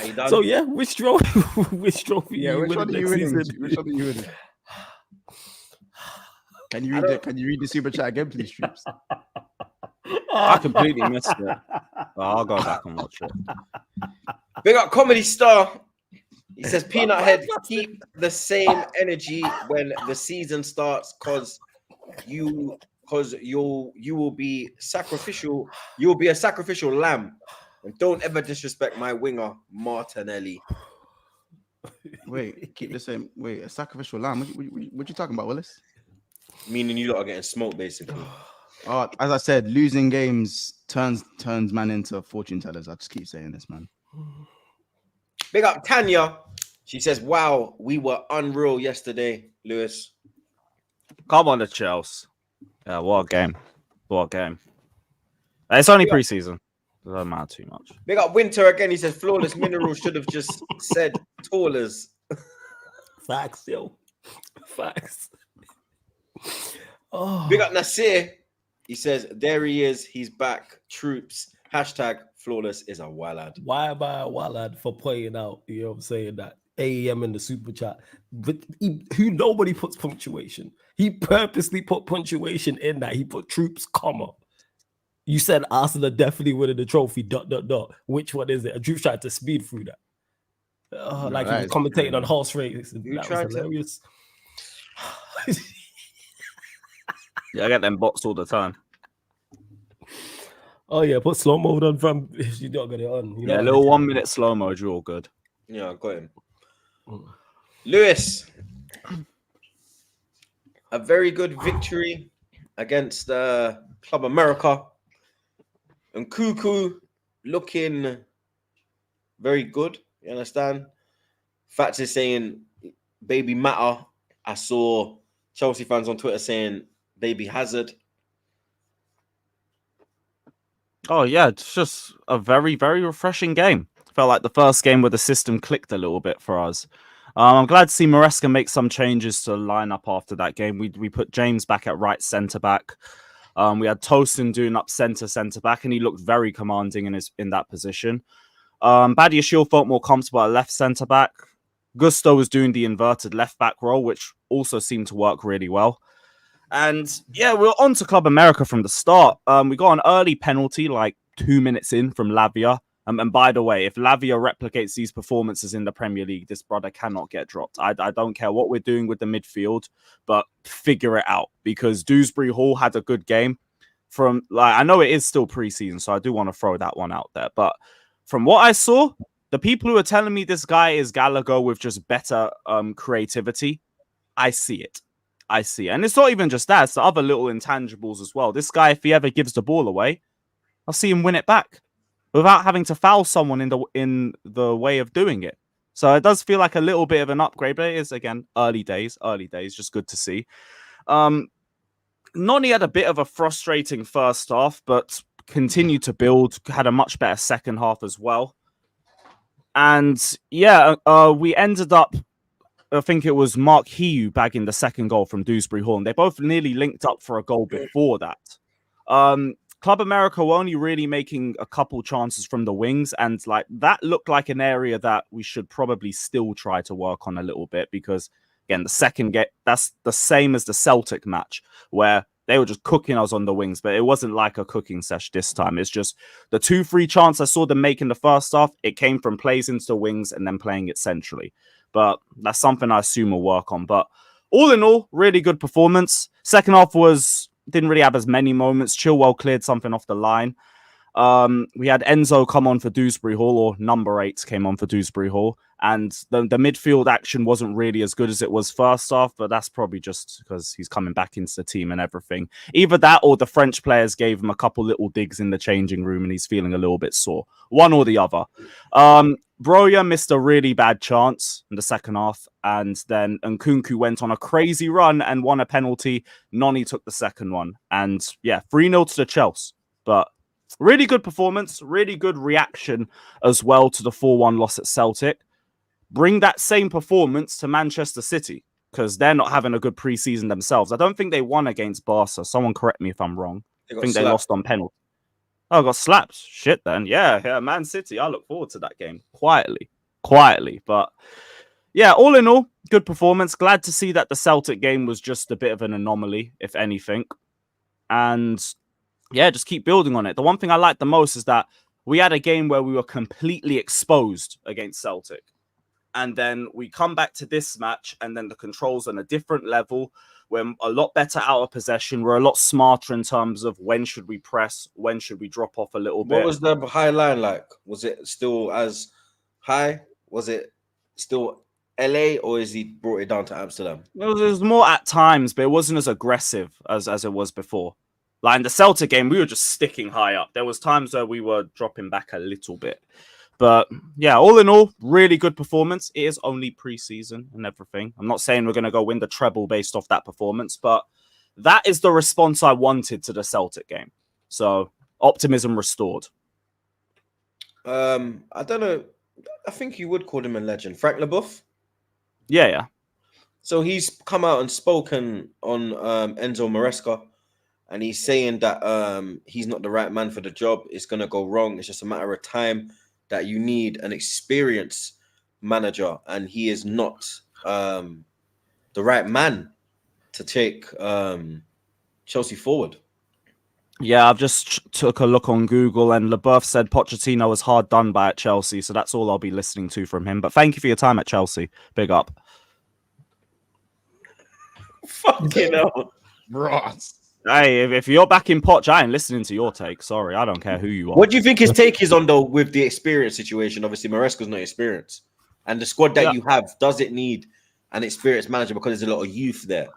Are you done? So yeah, which trophy? Which trophy? Yeah, you which one winning are you next winning? season? Which one are you winning? Can you read the super chat again, please, Troops? I completely missed it. I'll go back and watch it. Big up Comedy Star. He says, Peanut Head, keep the same energy when the season starts, cause you will be sacrificial. You will be a sacrificial lamb, and don't ever disrespect my winger Martinelli. Wait, keep the same. Wait, a sacrificial lamb. What you talking about, Willis? Meaning you lot are getting smoked, basically. Oh, as I said, losing games turns man into fortune tellers. I just keep saying this, man. Big up Tanya. She says, wow, we were unreal yesterday, Lewis. Come on, the Chelsea. Yeah, what a game. What a game. It's only preseason. It doesn't matter too much. Big up Winter again. He says, Flawless Mineral should have just said tallers. Facts, yo. Facts. Oh. Big up Nasir. He says, there he is. He's back. Troops. Hashtag Flawless is a wallad. Why am I a wallad for pointing out, you know what I'm saying, that AEM in the super chat, but who nobody puts punctuation. He purposely put punctuation in that. He put troops, comma. You said Arsenal definitely winning the trophy, ... Which one is it? And Troops tried to speed through that. No, like he that was is commentating crazy. on horse races. You That tried was to- hilarious. Yeah, I get them bots all the time. Oh yeah, put slow mode on from if you don't got it on. You Yeah, a know little 1 minute slow mo, you're all good. Yeah, I got him. Lewis. A very good victory against Club America. And Cuckoo looking very good. You understand? Fats is saying baby matter. I saw Chelsea fans on Twitter saying baby hazard. Oh, yeah, it's just a very, very refreshing game. Felt like the first game where the system clicked a little bit for us. I'm glad to see Maresca make some changes to the lineup after that game. We put James back at right centre back. We had Tosin doing up centre back, and he looked very commanding in that position. Badiashile felt more comfortable at left centre back. Gusto was doing the inverted left back role, which also seemed to work really well. And yeah, we were on to Club America from the start. We got an early penalty, like 2 minutes in from Lavia. And by the way, if Lavia replicates these performances in the Premier League, this brother cannot get dropped. I don't care what we're doing with the midfield, but figure it out, because Dewsbury Hall had a good game. I know it is still preseason, so I do want to throw that one out there. But from what I saw, the people who are telling me this guy is Gallagher with just better creativity, I see it. And it's not even just that, it's the other little intangibles as well. This guy, if he ever gives the ball away, I'll see him win it back without having to foul someone in the way of doing it. So it does feel like a little bit of an upgrade, but it is, again, early days, just good to see. Noni had a bit of a frustrating first half, but continued to build, had a much better second half as well. And yeah, we ended up, I think it was Mark Hiu bagging the second goal from Dewsbury Hall. And they both nearly linked up for a goal before that. Club America were only really making a couple chances from the wings, and like that looked like an area that we should probably still try to work on a little bit, because again, the second get that's the same as the Celtic match where they were just cooking us on the wings, but it wasn't like a cooking sesh this time. It's just the 2-3 chance I saw them make in the first half, it came from plays into the wings and then playing it centrally. But that's something I assume we'll work on. But all in all, really good performance. Second half didn't really have as many moments. Chilwell cleared something off the line. We had Enzo come on for Dewsbury Hall, or number 8 came on for Dewsbury Hall. And the midfield action wasn't really as good as it was first half, but that's probably just because he's coming back into the team and everything. Either that or the French players gave him a couple little digs in the changing room and he's feeling a little bit sore. One or the other. Broja missed a really bad chance in the second half, and then Nkunku went on a crazy run and won a penalty. Noni took the second one. And yeah, 3-0 to the Chelsea. But really good performance, really good reaction as well to the 4-1 loss at Celtic. Bring that same performance to Manchester City, because they're not having a good preseason themselves. I don't think they won against Barca. Someone correct me if I'm wrong. I think they lost on penalty. Oh, got slapped. Shit, then. Yeah, Man City. I look forward to that game. Quietly. But yeah, all in all, good performance. Glad to see that the Celtic game was just a bit of an anomaly, if anything. And yeah, just keep building on it. The one thing I like the most is that we had a game where we were completely exposed against Celtic. And then we come back to this match, and then the controls on a different level. We're a lot better out of possession. We're a lot smarter in terms of when should we press, when should we drop off a little bit. What was the high line like? Was it still as high? Was it still LA, or is he brought it down to Amsterdam? It was more at times, but it wasn't as aggressive as it was before. Like in the Celtic game, we were just sticking high up. There was times where we were dropping back a little bit. But yeah, all in all, really good performance. It is only pre-season and everything. I'm not saying we're going to go win the treble based off that performance, but that is the response I wanted to the Celtic game. So optimism restored. I don't know. I think you would call him a legend. Frank Leboeuf? Yeah. So he's come out and spoken on Enzo Maresca, and he's saying that he's not the right man for the job. It's going to go wrong. It's just a matter of time, that you need an experienced manager, and he is not the right man to take Chelsea forward. Yeah, I've just took a look on Google, and Leboeuf said Pochettino was hard done by at Chelsea, so that's all I'll be listening to from him. But thank you for your time at Chelsea. Big up. Fucking hell. Ross. Hey, if you're back in Poch, I ain't listening to your take. Sorry, I don't care who you are. What do you think his take is on, though, with the experience situation? Obviously, Maresca's not experienced. And the squad that you have, does it need an experienced manager because there's a lot of youth there?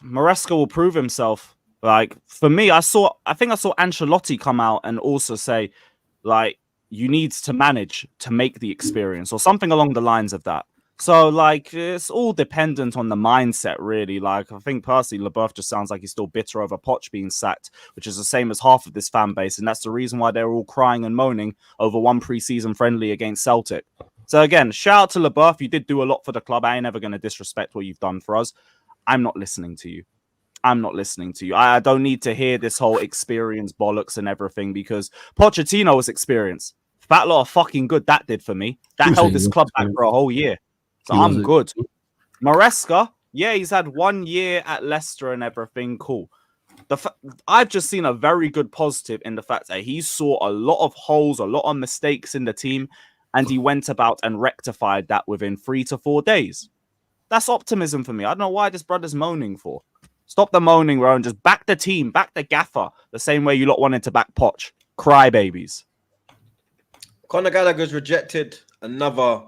Maresca will prove himself. Like, for me, I think I saw Ancelotti come out and also say, like, you need to manage to make the experience, or something along the lines of that. So, like, it's all dependent on the mindset, really. Like, I think personally, Leboeuf just sounds like he's still bitter over Poch being sacked, which is the same as half of this fan base. And that's the reason why they're all crying and moaning over one pre-season friendly against Celtic. So again, shout out to LeBeouf. You did do a lot for the club. I ain't never going to disrespect what you've done for us. I'm not listening to you. I'm not listening to you. I don't need to hear this whole experience bollocks and everything because Pochettino was experienced. That lot of fucking good that did for me. That held this club back for a whole year. So I'm good. Maresca, yeah, he's had 1 year at Leicester and everything. Cool. I've just seen a very good positive in the fact that he saw a lot of holes, a lot of mistakes in the team, and he went about and rectified that within 3 to 4 days. That's optimism for me. I don't know why this brother's moaning for. Stop the moaning, bro, and just back the team, back the gaffer, the same way you lot wanted to back Poch. Cry babies. Conor Gallagher's rejected another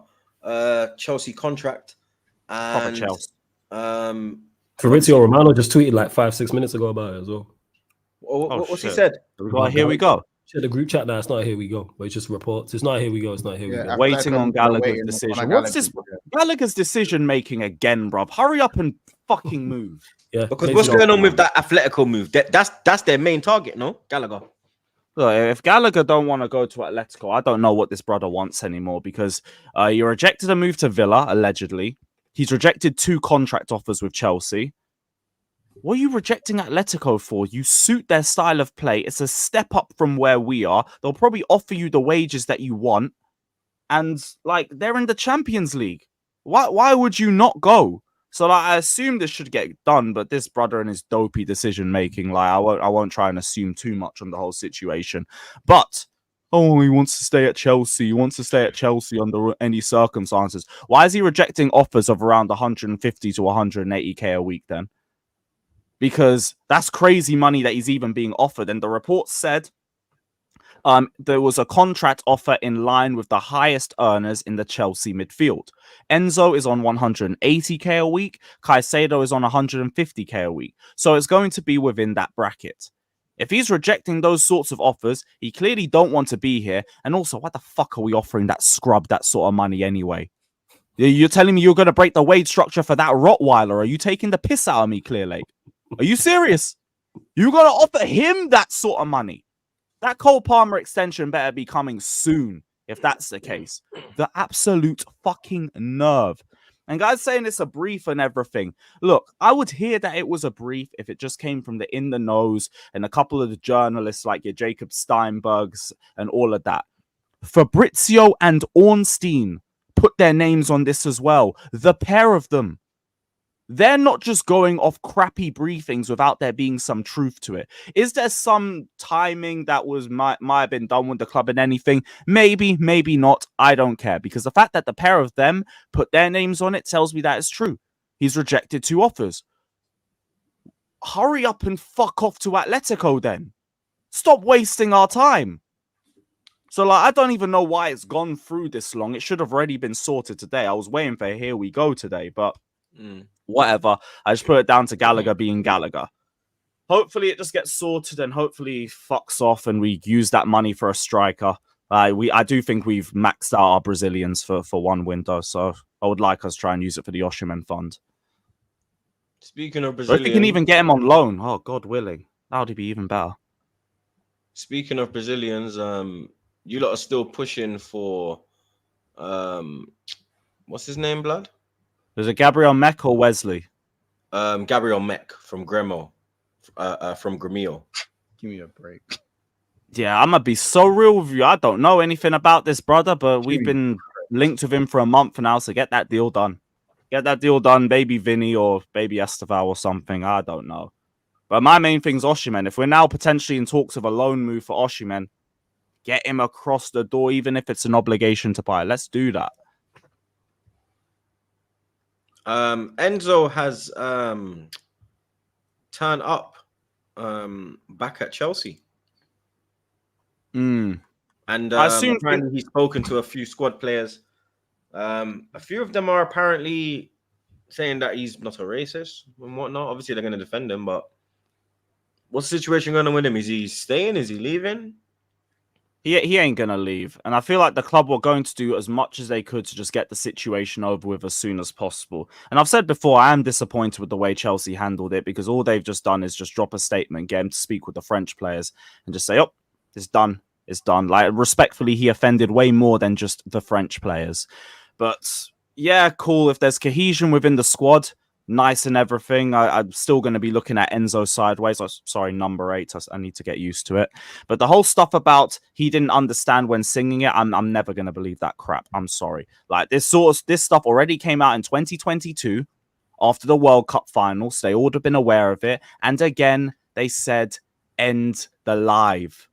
Chelsea contract. And Chelsea. Fabrizio Romano just tweeted like 5-6 minutes ago about it as well. What's he said? Well, here we go. Share the group chat now. It's not here we go, but it's just reports. It's not here we go. It's not here we go. Waiting on Gallagher's decision. What's this Gallagher's decision making again, bruv? Hurry up and fucking move. Yeah, because what's going on with that Atletico move? That's their main target, no? Gallagher. Look, if Gallagher don't want to go to Atletico, I don't know what this brother wants anymore because you rejected a move to Villa, allegedly. He's rejected 2 contract offers with Chelsea. What are you rejecting Atletico for? You suit their style of play. It's a step up from where we are. They'll probably offer you the wages that you want. And, like, they're in the Champions League. Why would you not go? So, like, I assume this should get done, but this brother and his dopey decision-making, like, I won't try and assume too much on the whole situation. But, he wants to stay at Chelsea. He wants to stay at Chelsea under any circumstances. Why is he rejecting offers of around 150 to 180k a week then? Because that's crazy money that he's even being offered. And the report said there was a contract offer in line with the highest earners in the Chelsea midfield. Enzo is on 180k a week. Caicedo is on 150k a week. So it's going to be within that bracket. If he's rejecting those sorts of offers, he clearly don't want to be here. And also, why the fuck are we offering that scrub that sort of money anyway? You're telling me you're going to break the wage structure for that Rottweiler? Are you taking the piss out of me, Clear Lake? Are you serious? You're going to offer him that sort of money? That Cole Palmer extension better be coming soon, if that's the case. The absolute fucking nerve. And guys saying it's a brief and everything. Look, I would hear that it was a brief if it just came from the in the nose and a couple of the journalists like your Jacob Steinbergs and all of that. Fabrizio and Ornstein put their names on this as well. The pair of them. They're not just going off crappy briefings without there being some truth to it. Is there some timing that might have been done with the club and anything? Maybe, maybe not. I don't care. Because the fact that the pair of them put their names on it tells me that it's true. He's rejected 2 offers. Hurry up and fuck off to Atletico then. Stop wasting our time. So, like, I don't even know why it's gone through this long. It should have already been sorted today. I was waiting for here we go today, but... whatever. I just put it down to Gallagher being Gallagher. Hopefully it just gets sorted and hopefully he fucks off and we use that money for a striker. I do think we've maxed out our Brazilians for one window, so I would like us to try and use it for the Oshimen fund. Speaking of Or Brazilians, if we can even get him on loan, oh God willing, that would be even better. Speaking of Brazilians, you lot are still pushing for what's his name, blood? There's a Gabriel Meck or Wesley? Gabriel Meck from Gremio. From Gremio. Give me a break. Yeah, I'm gonna be so real with you. I don't know anything about this brother, but we've been linked with him for a month now, so get that deal done. Get that deal done, baby Vinny or baby Esteval or something. I don't know. But my main thing's Oshimen. If we're now potentially in talks of a loan move for Oshimen, get him across the door, even if it's an obligation to buy. Let's do that. Enzo has turned up back at Chelsea. And I assume apparently he's spoken to a few squad players. A few of them are apparently saying that he's not a racist and whatnot. Obviously, they're going to defend him, but what's the situation going on with him? Is he staying? Is he leaving? He ain't going to leave. And I feel like the club were going to do as much as they could to just get the situation over with as soon as possible. And I've said before, I am disappointed with the way Chelsea handled it because all they've just done is just drop a statement, get him to speak with the French players and just say, oh, it's done. it's done. Like, respectfully, he offended way more than just the French players. But yeah, cool. If there's cohesion within the squad, nice and everything. I'm still going to be looking at Enzo sideways. Sorry, number 8. I need to get used to it. But the whole stuff about he didn't understand when singing it, I'm never going to believe that crap. I'm sorry. Like, this stuff already came out in 2022 after the World Cup finals. They all would have been aware of it. And again, they said, end the live.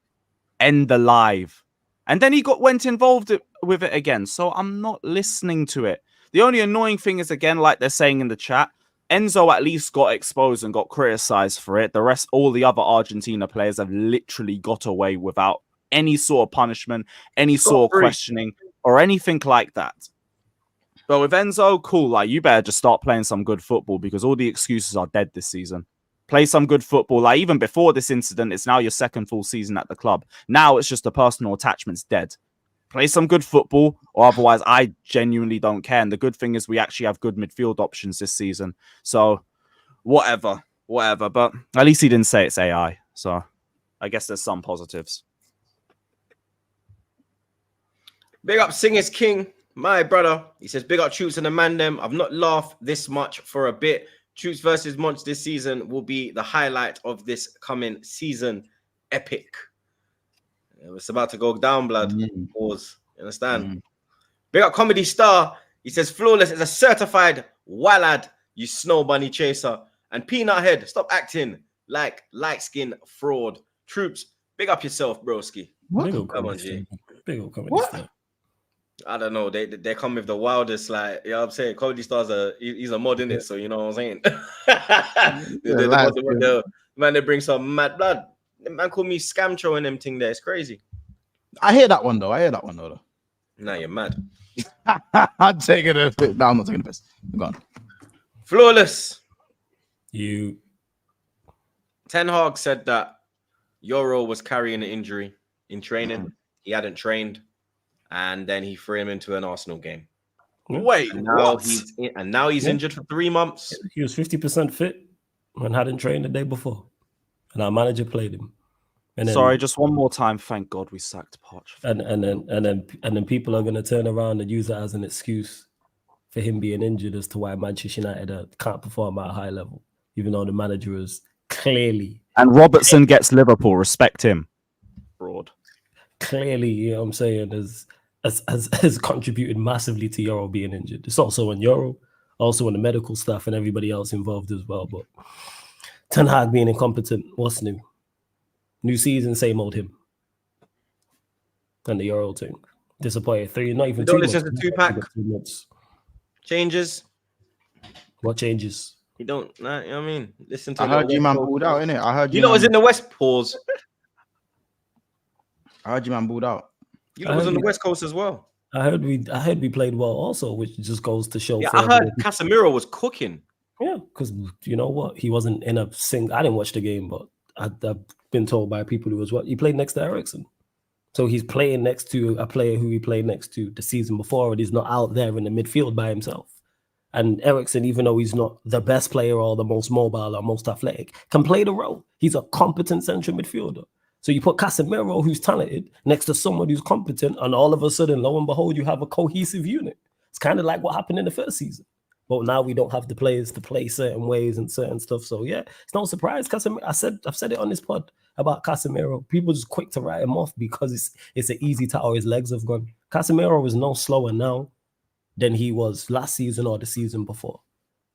End the live. And then he went involved with it again. So I'm not listening to it. The only annoying thing is, again, like they're saying in the chat, Enzo at least got exposed and got criticized for it. The rest, all the other Argentina players have literally got away without any sort of punishment, any sort of questioning, or anything like that. But with Enzo, cool. Like, you better just start playing some good football because all the excuses are dead this season. Play some good football. Like, even before this incident, it's now your second full season at the club. Now it's just the personal attachment's dead. Play some good football, or otherwise I genuinely don't care. And the good thing is we actually have good midfield options this season. So whatever. But at least he didn't say it's AI. So I guess there's some positives. Big up Singers King, my brother. He says, big up Troops and the man them. I've not laughed this much for a bit. Troops versus Munch this season will be the highlight of this coming season. Epic. It's about to go down, blood. Pause. You understand? Big up Comedy Star. He says, Flawless is a certified wallad, you snow bunny chaser. And Peanut Head, stop acting like light-skinned fraud. Troops, big up yourself, broski. Come on, G. Big up Comedy Star. I don't know. They come with the wildest, like, you know what I'm saying? Comedy Star's he's a mod in it, so you know what I'm saying? Man, they bring some mad blood. The man called me Scamcho and them thing there. It's crazy. I hear that one though. Nah, you're mad. I'm taking a bit. No, I'm not taking a piss. I'm gone. Flawless. You. Ten Hag said that Euro was carrying an injury in training. He hadn't trained. And then he threw him into an Arsenal game. Wait, now he's injured for 3 months. He was 50% fit and hadn't trained the day before. And our manager played him. And then, sorry, just one more time. Thank God we sacked Poch. And then people are going to turn around and use that as an excuse for him being injured as to why Manchester United can't perform at a high level, even though the manager is clearly. And Robertson gets Liverpool. Respect him. Broad. Clearly, you know what I'm saying, has contributed massively to Euro being injured. It's also on Euro, also on the medical staff and everybody else involved as well. But Ten Hag being incompetent, what's new? New season, same old him. And the Euro thing. Disappointed. 3, not even 2 months. It's just a 2-pack. 2 months. Changes. What changes? You don't, nah, you know what I mean? Listen to I heard you man pulled out, innit? I heard you. You know, was in the West. Pause. I heard you man pulled out. You know, was on the West Coast as well. I heard we played well also, which just goes to show. Yeah, I heard Casemiro was cooking. Yeah, because you know what? He wasn't in a sing. I didn't watch the game, but I've been told by people who was what he played next to Eriksen. So he's playing next to a player who he played next to the season before, and he's not out there in the midfield by himself. And Eriksen, even though he's not the best player or the most mobile or most athletic, can play the role. He's a competent central midfielder. So you put Casemiro, who's talented, next to someone who's competent, and all of a sudden, lo and behold, you have a cohesive unit. It's kind of like what happened in the first season. But now we don't have the players to play certain ways and certain stuff. So yeah, it's no surprise. Casemiro, I've said it on this pod about Casemiro. People just quick to write him off because it's an easy to his legs have gone. Casemiro is no slower now than he was last season or the season before.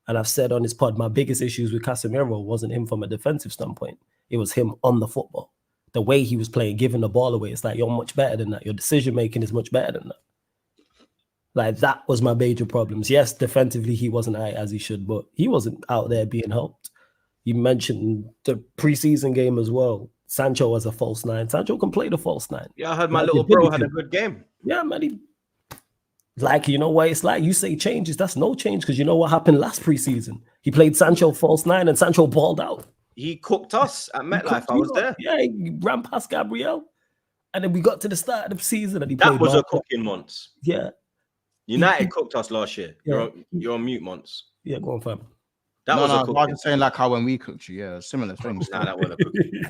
And I've said on this pod, my biggest issues with Casemiro wasn't him from a defensive standpoint. It was him on the football. The way he was playing, giving the ball away, it's like, you're much better than that. Your decision-making is much better than that. Like, that was my major problems. Yes, defensively, he wasn't as he should, but he wasn't out there being helped. You mentioned the preseason game as well. Sancho as a false 9. Sancho can play the false 9. Yeah, I heard my little bro had a good game. Yeah, man. Like, you know what it's like? You say changes. That's no change because you know what happened last preseason? He played Sancho false 9 and Sancho balled out. He cooked us at MetLife. I was there. Yeah, he ran past Gabriel. And then we got to the start of the season and he that played was Marco. A cooking once. Yeah. United cooked us last year. Yeah. You're on mute once. Yeah, go on, fam. That was a cooking. I was saying like how when we cooked you, similar things. Nah, that wasn't a cooking.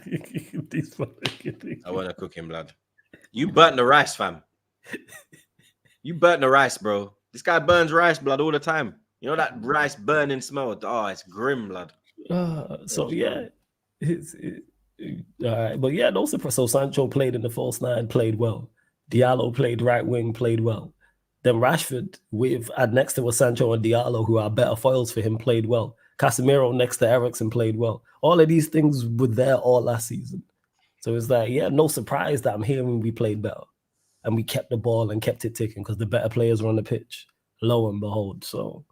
That wasn't a cooking, blood. You burnt the rice, fam. You burnt the rice, bro. This guy burns rice blood all the time. You know that rice burning smell? Oh, it's grim, blood. So yeah, all right. But yeah, no surprise. So Sancho played in the false nine, played well. Diallo played right wing, played well. Then Rashford, with next to was Sancho and Diallo, who are better foils for him, played well. Casemiro next to Eriksen played well. All of these things were there all last season. So it's like, yeah, no surprise that I'm hearing we played better. And we kept the ball and kept it ticking because the better players were on the pitch. Lo and behold. So,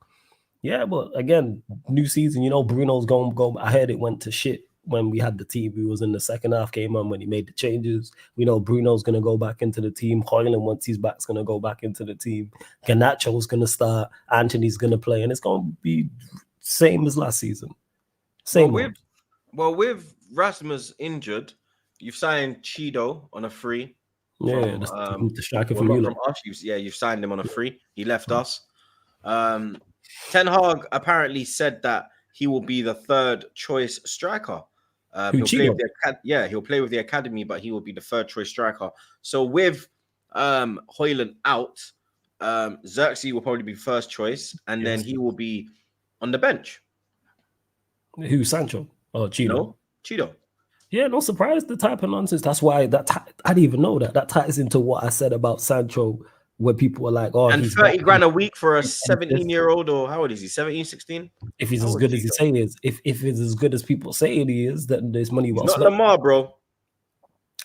yeah, but again, new season, you know, Bruno's going. I heard it went to shit when we had the team. He was in the second half, came on when he made the changes. We know Bruno's going to go back into the team. Højlund, once he's back, is going to go back into the team. Garnacho's going to start. Anthony's going to play. And it's going to be same as last season. Same. With Rasmus injured, you've signed Chido on a free. Yeah, the striker from us. You've signed him on a free. He left us. Ten Hag apparently said that he will be the third choice striker. He'll play with the academy, but he will be the third choice striker. So with Højlund out, Xerxes will probably be first choice, and then he will be on the bench. Who, Sancho or Chido? No, Chido. Yeah, no surprise. The type of nonsense. That's why I didn't even know that. That ties into what I said about Sancho, where people were like, "Oh, and he's 30 grand a week for a 17-year-old, or how old is he? 17, 16? If he's as good as he say he is, if it's as good as people say he is, then there's money well spent. Not Lamar, bro.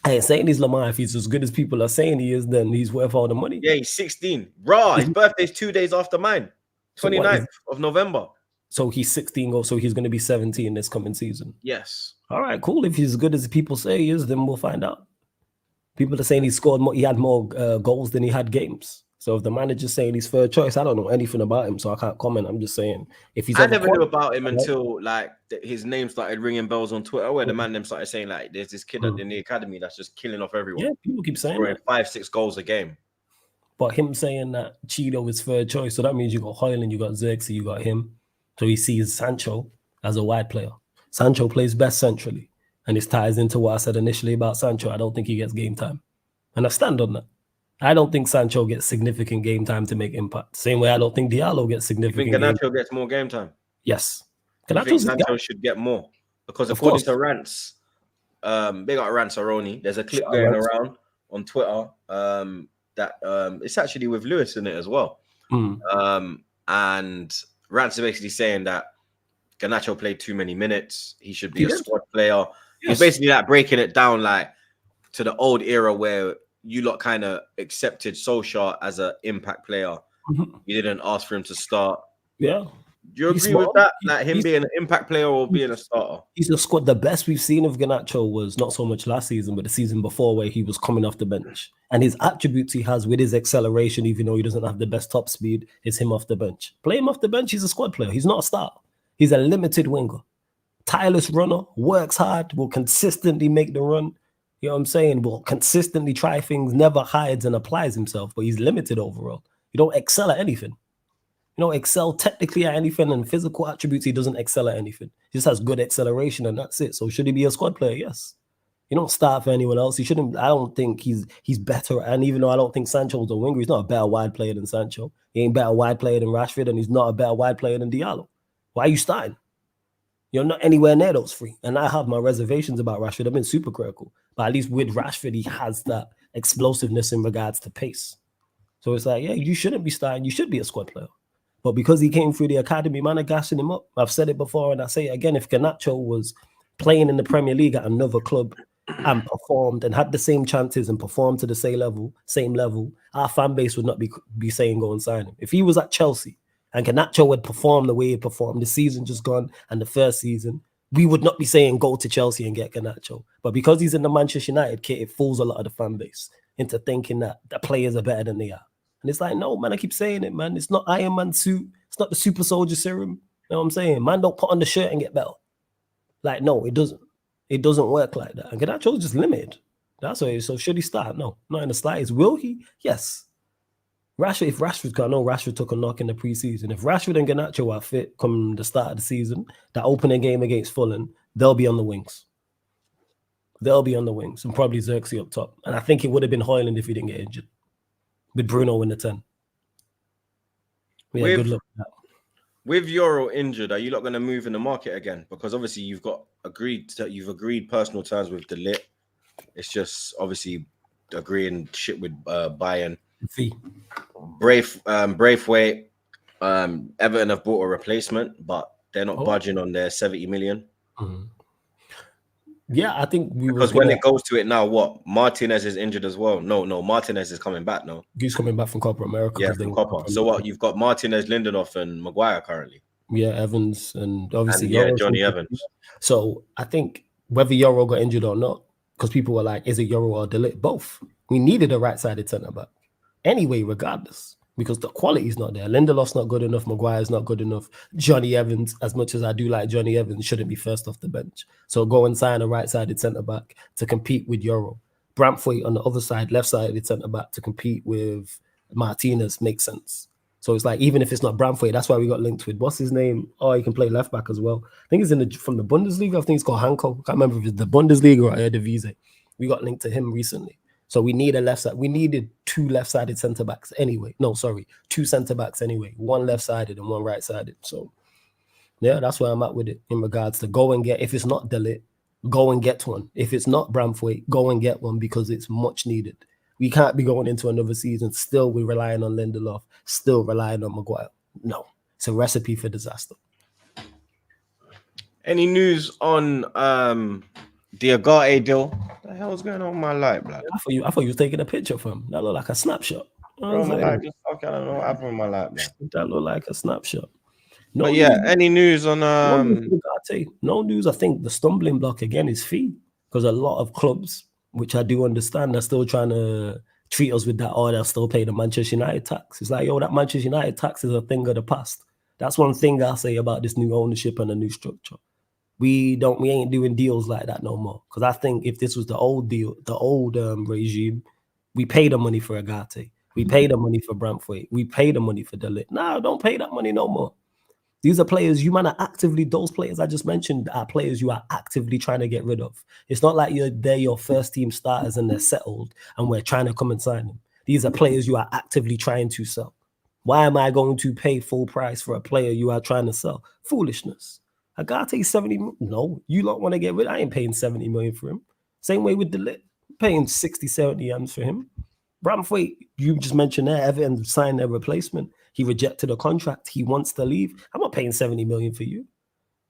I ain't saying he's Lamar. If he's as good as people are saying he is, then he's worth all the money. Yeah, he's 16. Bro, his birthday's 2 days after mine, 29th of November. So he's 16, so he's going to be 17 this coming season. Yes. All right, cool. If he's as good as people say he is, then we'll find out. People are saying he scored more, he had more goals than he had games. So if the manager's saying he's third choice, I don't know anything about him, so I can't comment. I'm just saying if he's. I never knew about him until like his name started ringing bells on Twitter, where the man them started saying like, "There's this kid in the academy that's just killing off everyone." Yeah, people keep saying that. 5-6 goals a game. But him saying that Chido is third choice, so that means you got Højlund, you got Xerxes, you got him. So he sees Sancho as a wide player. Sancho plays best centrally. And this ties into what I said initially about Sancho. I don't think he gets game time. And I stand on that. I don't think Sancho gets significant game time to make impact. Same way I don't think Diallo gets significant game time. Gets more game time? Yes. I think Sancho should get more. Because according to Rants, big up Rants Aroni, there's a clip going around on Twitter that it's actually with Lewis in it as well. And Rants is basically saying that Garnacho played too many minutes. He should be a squad player. Yes. He's basically like breaking it down like to the old era where you lot kind of accepted Solskjaer as an impact player. You didn't ask for him to start. Yeah. Do you agree with that? Like him being an impact player or being a starter? He's a squad. The best we've seen of Garnacho was not so much last season, but the season before where he was coming off the bench. And his attributes he has with his acceleration, even though he doesn't have the best top speed, is him off the bench. Play him off the bench, he's a squad player. He's not a starter. He's a limited winger. Tireless runner, works hard, will consistently make the run. You know what I'm saying? Will consistently try things, never hides and applies himself, but he's limited overall. You don't excel at anything. You don't excel technically at anything, and physical attributes, he doesn't excel at anything. He just has good acceleration, and that's it. So should he be a squad player? Yes. You don't start for anyone else. He shouldn't. I don't think he's better. And even though I don't think Sancho's a winger, he's not a better wide player than Sancho. He ain't a better wide player than Rashford, and he's not a better wide player than Diallo. Why are you starting? You're not anywhere near those three. And I have my reservations about Rashford. I've been super critical. But at least with Rashford, he has that explosiveness in regards to pace. So it's like, yeah, you shouldn't be starting. You should be a squad player. But because he came through the academy, man, are gassing him up. I've said it before and I say it again. If Garnacho was playing in the Premier League at another club and performed and had the same chances and performed to the same level, our fan base would not be saying go and sign him. If he was at Chelsea and Garnacho had performed the way he performed, the season just gone and the first season, we would not be saying go to Chelsea and get Garnacho. But because he's in the Manchester United kit, it fools a lot of the fan base into thinking that the players are better than they are. And it's like, no, man, I keep saying it, man. It's not Iron Man suit. It's not the super soldier serum. You know what I'm saying? Man, don't put on the shirt and get better. Like, no, it doesn't. It doesn't work like that. And Garnacho's just limited. That's why. So should he start? No, not in the slightest. Will he? Yes. If Rashford, I know Rashford took a knock in the preseason. If Rashford and Garnacho are fit come the start of the season, that opening game against Fulham, they'll be on the wings. They'll be on the wings and probably Xerxes up top. And I think it would have been Højlund if he didn't get injured. With Bruno in the 10. Yeah, good luck with that. With Euro injured, are you not going to move in the market again? Because obviously you've agreed personal terms with De Ligt. It's just obviously agreeing shit with Bayern. Fee. Braithwaite, Everton have bought a replacement, but they're not budging on their 70 million. Mm-hmm. Yeah, I think because when it goes to it now, what Martinez is injured as well. No, Martinez is coming back now. He's coming back from Copa America. Yeah, from Copa. So what? You've got Martinez, Lindelof, and Maguire currently. Yeah, Evans, and obviously Johnny Evans. So I think whether Euro got injured or not, because people were like, "Is it Euro or De Ligt?" Both. We needed a right-sided centre back anyway, regardless. Because the quality is not there. Lindelof's not good enough. Maguire's not good enough. Johnny Evans, as much as I do like Johnny Evans, shouldn't be first off the bench. So go and sign a right-sided centre-back to compete with Euro. Braithwaite on the other side, left-sided centre-back to compete with Martinez makes sense. So it's like, even if it's not Braithwaite, that's why we got linked with, what's his name? Oh, he can play left-back as well. I think it's from the Bundesliga. I think it's called Hanko. I can't remember if it's the Bundesliga or Eredivisie. We got linked to him recently. So we need a left side. We needed 2 left-sided centre-backs anyway. No, sorry, 2 centre-backs anyway. 1 left-sided and 1 right-sided. So, yeah, that's where I'm at with it in regards to go and get, if it's not De Ligt, go and get one. If it's not Braithwaite, go and get one because it's much needed. We can't be going into another season still we're relying on Lindelof, still relying on Maguire. No, it's a recipe for disaster. Any news on the Agate deal? What the hell's going on with my light, blood? I thought you was taking a picture from him. That looked like a snapshot. I don't know what happened with my light, blood. That looked like a snapshot. No, but yeah, any news on no news. I think the stumbling block again is fee, because a lot of clubs, which I do understand, are still trying to treat us with that, or they'll still pay the Manchester United tax. It's like, yo, that Manchester United tax is a thing of the past. That's one thing I say about this new ownership and the new structure. We ain't doing deals like that no more. Because I think if this was the old deal, the old regime, we pay the money for Agate, we pay the money for Braithwaite, we pay the money for De Ligt. No, don't pay that money no more. These are players you man are actively, those players I just mentioned are players you are actively trying to get rid of. It's not like they're your first team starters and they're settled and we're trying to come and sign them. These are players you are actively trying to sell. Why am I going to pay full price for a player you are trying to sell? Foolishness. Agate 70 million. No, you don't want to get rid. I ain't paying 70 million for him. Same way with De Ligt. Paying 60, 70 M's for him. Braithwaite, you just mentioned there, Everton signed their replacement. He rejected a contract. He wants to leave. I'm not paying 70 million for you.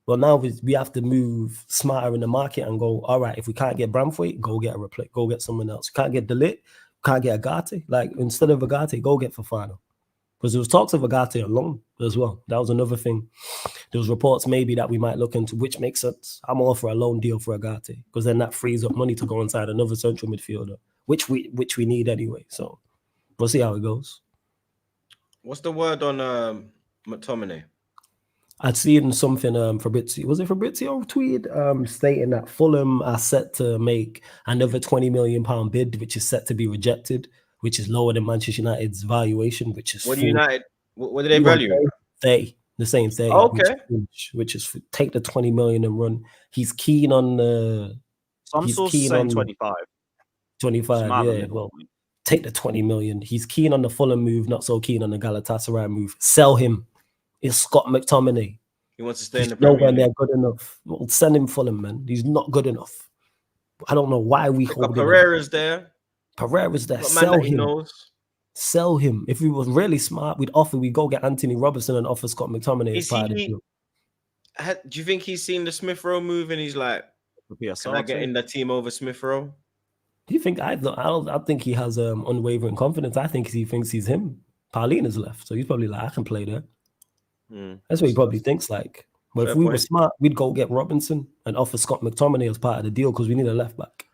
Well, now we have to move smarter in the market and go, all right, if we can't get Braithwaite, go get a replace, go get someone else. You can't get De Ligt, can't get Agate. Like, instead of Agate, go get Fofana. Because there was talks of Agate alone as well. That was another thing. There was reports maybe that we might look into, which makes sense. I'm all for a loan deal for Agate, because then that frees up money to go inside another central midfielder, which we need anyway. So we'll see how it goes. What's the word on McTominay? I'd seen something Fabrizio, was it Fabrizio tweeted stating that Fulham are set to make another £20 million bid, which is set to be rejected, which is lower than Manchester United's valuation, which is what United. What do they value? 30, the same thing. Okay, which is take the 20 million and run. He's keen on the. Some sources saying 25. 25, yeah. Well, take the 20 million. He's keen on the Fulham move, not so keen on the Galatasaray move. Sell him. It's Scott McTominay. He wants to stay in the Premier League. Nowhere near good enough. Well, send him Fulham, man. He's not good enough. I don't know why we hold him. Pereira's there. Sell him. Sell him. If we was really smart, we'd go get Anthony Robertson and offer Scott McTominay as part of the deal. Do you think he's seen the Smith Rowe move and he's like, can I get in the team over Smith Rowe? Do you think I think he has unwavering confidence. I think he thinks he's him. Paulina's left, so he's probably like, I can play there. That's what he probably thinks like. But if we were smart, we'd go get Robinson and offer Scott McTominay as part of the deal, because we need a left back.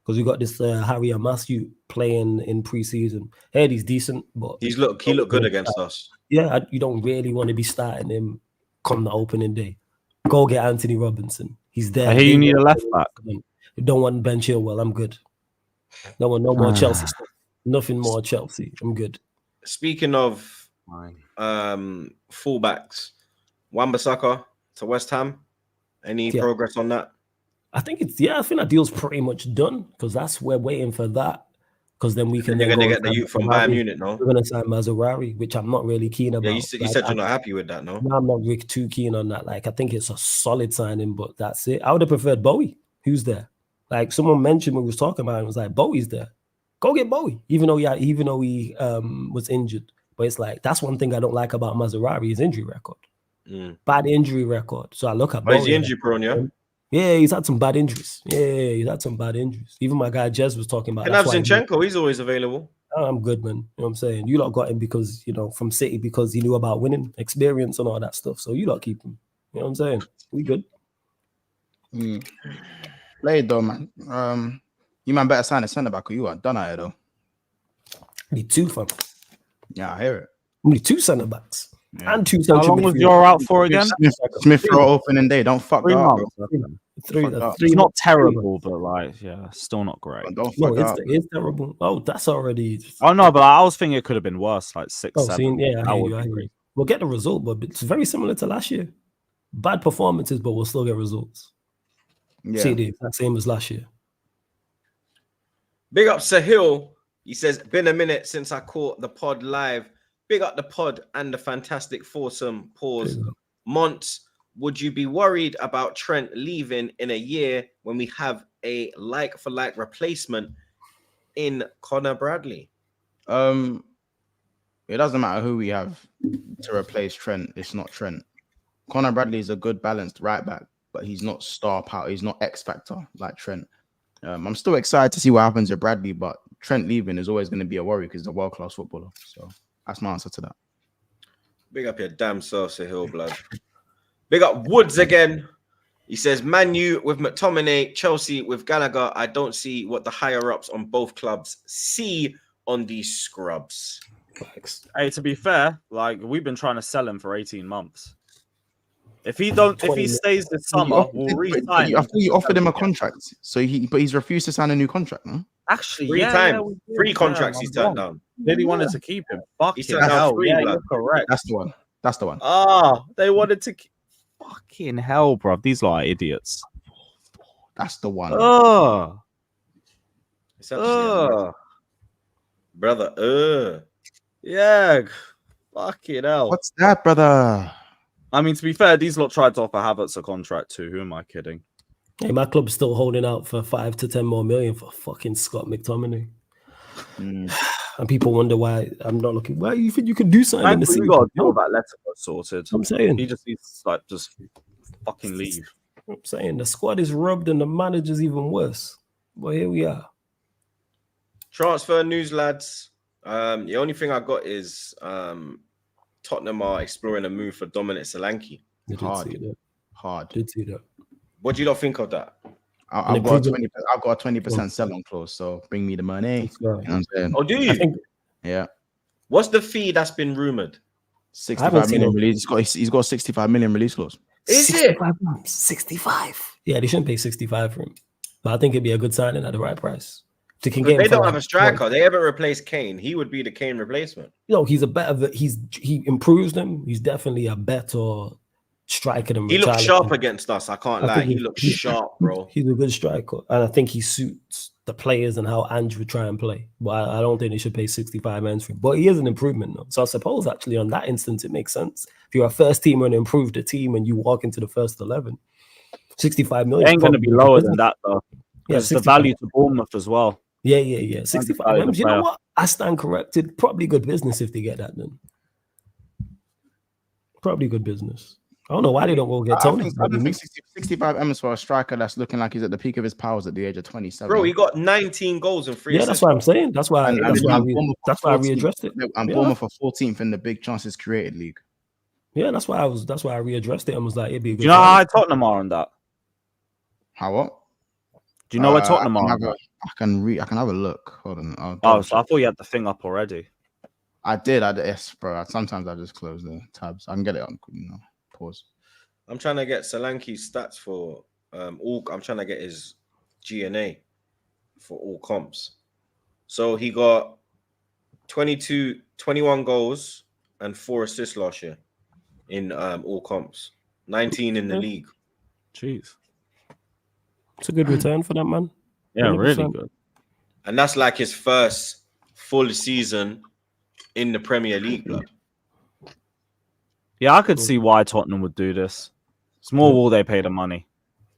Because we got this Harry Amasu playing in preseason. He's decent, but he looked good against us. Yeah, you don't really want to be starting him come the opening day. Go get Anthony Robinson. He's there. I hear you need a left back. You don't want Ben Chilwell. I'm good. No more Chelsea stuff. Nothing more Chelsea. I'm good. Speaking of fullbacks, wan-bissaka to West Ham. Any progress on that? I think that deal's pretty much done because we're waiting for that. Because then we can They're then gonna go get the and youth sign from Bayern Mazzarri. Munich, no? We're gonna sign Mazzarri, which I'm not really keen about. Yeah, you said you're not happy with that, no? No, I'm not really too keen on that. Like, I think it's a solid signing, but that's it. I would have preferred Bowie. Who's there? Like, someone mentioned when we was talking about it, was like, Bowie's there. Go get Bowie, even though he was injured. But it's like, that's one thing I don't like about Mazzarri, his injury record. Bad injury record. So I look at But Bowie. is he injury prone, yeah? Yeah, he's had some bad injuries. Even my guy Jez was talking about. Can have Zinchenko, he's always available. I'm good, man. You know what I'm saying? You lot got him because, from City, because he knew about winning experience and all that stuff. So you lot keep him. You know what I'm saying? We good. Played though, man. You man better sign a centre back or you are done out here though. Need two, fam. Yeah, I hear it. We need two centre backs and two How central long was midfielders. your out for again? Smith Rowe opening day. Don't fuck 3 that up, months. bro. Three. Fuck up. It's not terrible, but like, yeah, still not great. Don't No, fuck that up. it's terrible. Oh, that's already. Oh no, but I was thinking it could have been worse, like 6, Oh, 7. see, yeah, That I hear would you. be I hear great. you. We'll get the result, but it's very similar to last year. Bad performances, but we'll still get results. Yeah. See, the exact same as last year. Big up Sahil. He says, been a minute since I caught the pod live. Big up the pod and the fantastic foursome. Pause. Monts, would you be worried about Trent leaving in a year when we have a like-for-like replacement in Connor Bradley? It doesn't matter who we have to replace Trent. It's not Trent. Connor Bradley is a good balanced right back, but he's not star power. He's not X factor like Trent. I'm still excited to see what happens to Bradley, but Trent leaving is always going to be a worry because he's a world-class footballer. So that's my answer to that. Big up your damn self, Sahil, blood. Big up Woods again. He says, Man U with McTominay, Chelsea with Gallagher. I don't see what the higher-ups on both clubs see on these scrubs. Hey, to be fair, like we've been trying to sell him for 18 months. If he stays this summer, we'll re-sign I him. thought you offered him a contract, but he's refused to sign a new contract, no? Actually, Three contracts he's turned down. Really wanted to keep him. He's Fucking turned down hell, 3, yeah, blood. you're correct. That's the one. Ah, they wanted to. Fucking hell, bro. These lot are idiots. That's the one. Oh, It's actually brother. yeah. Fucking hell. What's that, brother? I mean, to be fair, these lot tried to offer Havertz a contract too. Who am I kidding? Hey, my club's still holding out for 5 to 10 more million for fucking Scott McTominay. And people wonder why I'm not looking. Why you think you can do something in the season? We got a deal about Atletico sorted. I'm saying. He just needs to just fucking leave. I'm saying the squad is rubbed and the manager's even worse. But here we are. Transfer news, lads. The only thing I got is Tottenham are exploring a move for Dominic Solanke. Hard. Did see that. What do you not think of that? I've got a 20% sell-on clause, so bring me the money. You know what I'm saying? Oh, do you? Yeah. What's the fee that's been rumored? 65 million release. He's got a 65 million release clause. Is it 65? Yeah, they shouldn't pay 65 for him, but I think it'd be a good signing at the right price. They don't have a striker. They haven't replaced Kane. He would be the Kane replacement. He's a better. He improves them. He's definitely a better striker than he looked sharp against us. I can't lie. He looked sharp, bro. He's a good striker, and I think he suits the players and how Ange would try and play. But I don't think they should pay 65 million for him. But he is an improvement, though. So I suppose actually on that instance it makes sense. If you're a first teamer and improve the team and you walk into the first 11, 65 million ain't going to be lower than that though. Yeah, it's the value to Bournemouth as well. Yeah. 65 million. You know what? I stand corrected. Probably good business if they get that then. Probably good business. I don't know why they don't go get Tony. I don't think 65 M's for a striker that's looking like he's at the peak of his powers at the age of 27. Bro, he got 19 goals and 3 assists. That's what I'm saying. That's why I readdressed it. I'm Bournemouth for 14th in the big chances created league. Yeah, that's why I readdressed it and was like, it'd be a good. Do you know how Tottenham are on that? How what? Do you know where Tottenham are? I can have a look. Hold on. So I thought you had the thing up already. I did. Yes, bro. Sometimes I just close the tabs. I can get it on. Pause. I'm trying to get Solanke's stats for all. I'm trying to get his GNA for all comps. So he got 21 goals and 4 assists last year in all comps. 19 in the league. Jeez. It's a good return for that man. Yeah, really 100%. good. And that's like his first full season in the Premier League, blood. Yeah, I could see why Tottenham would do this. Small will they pay the money.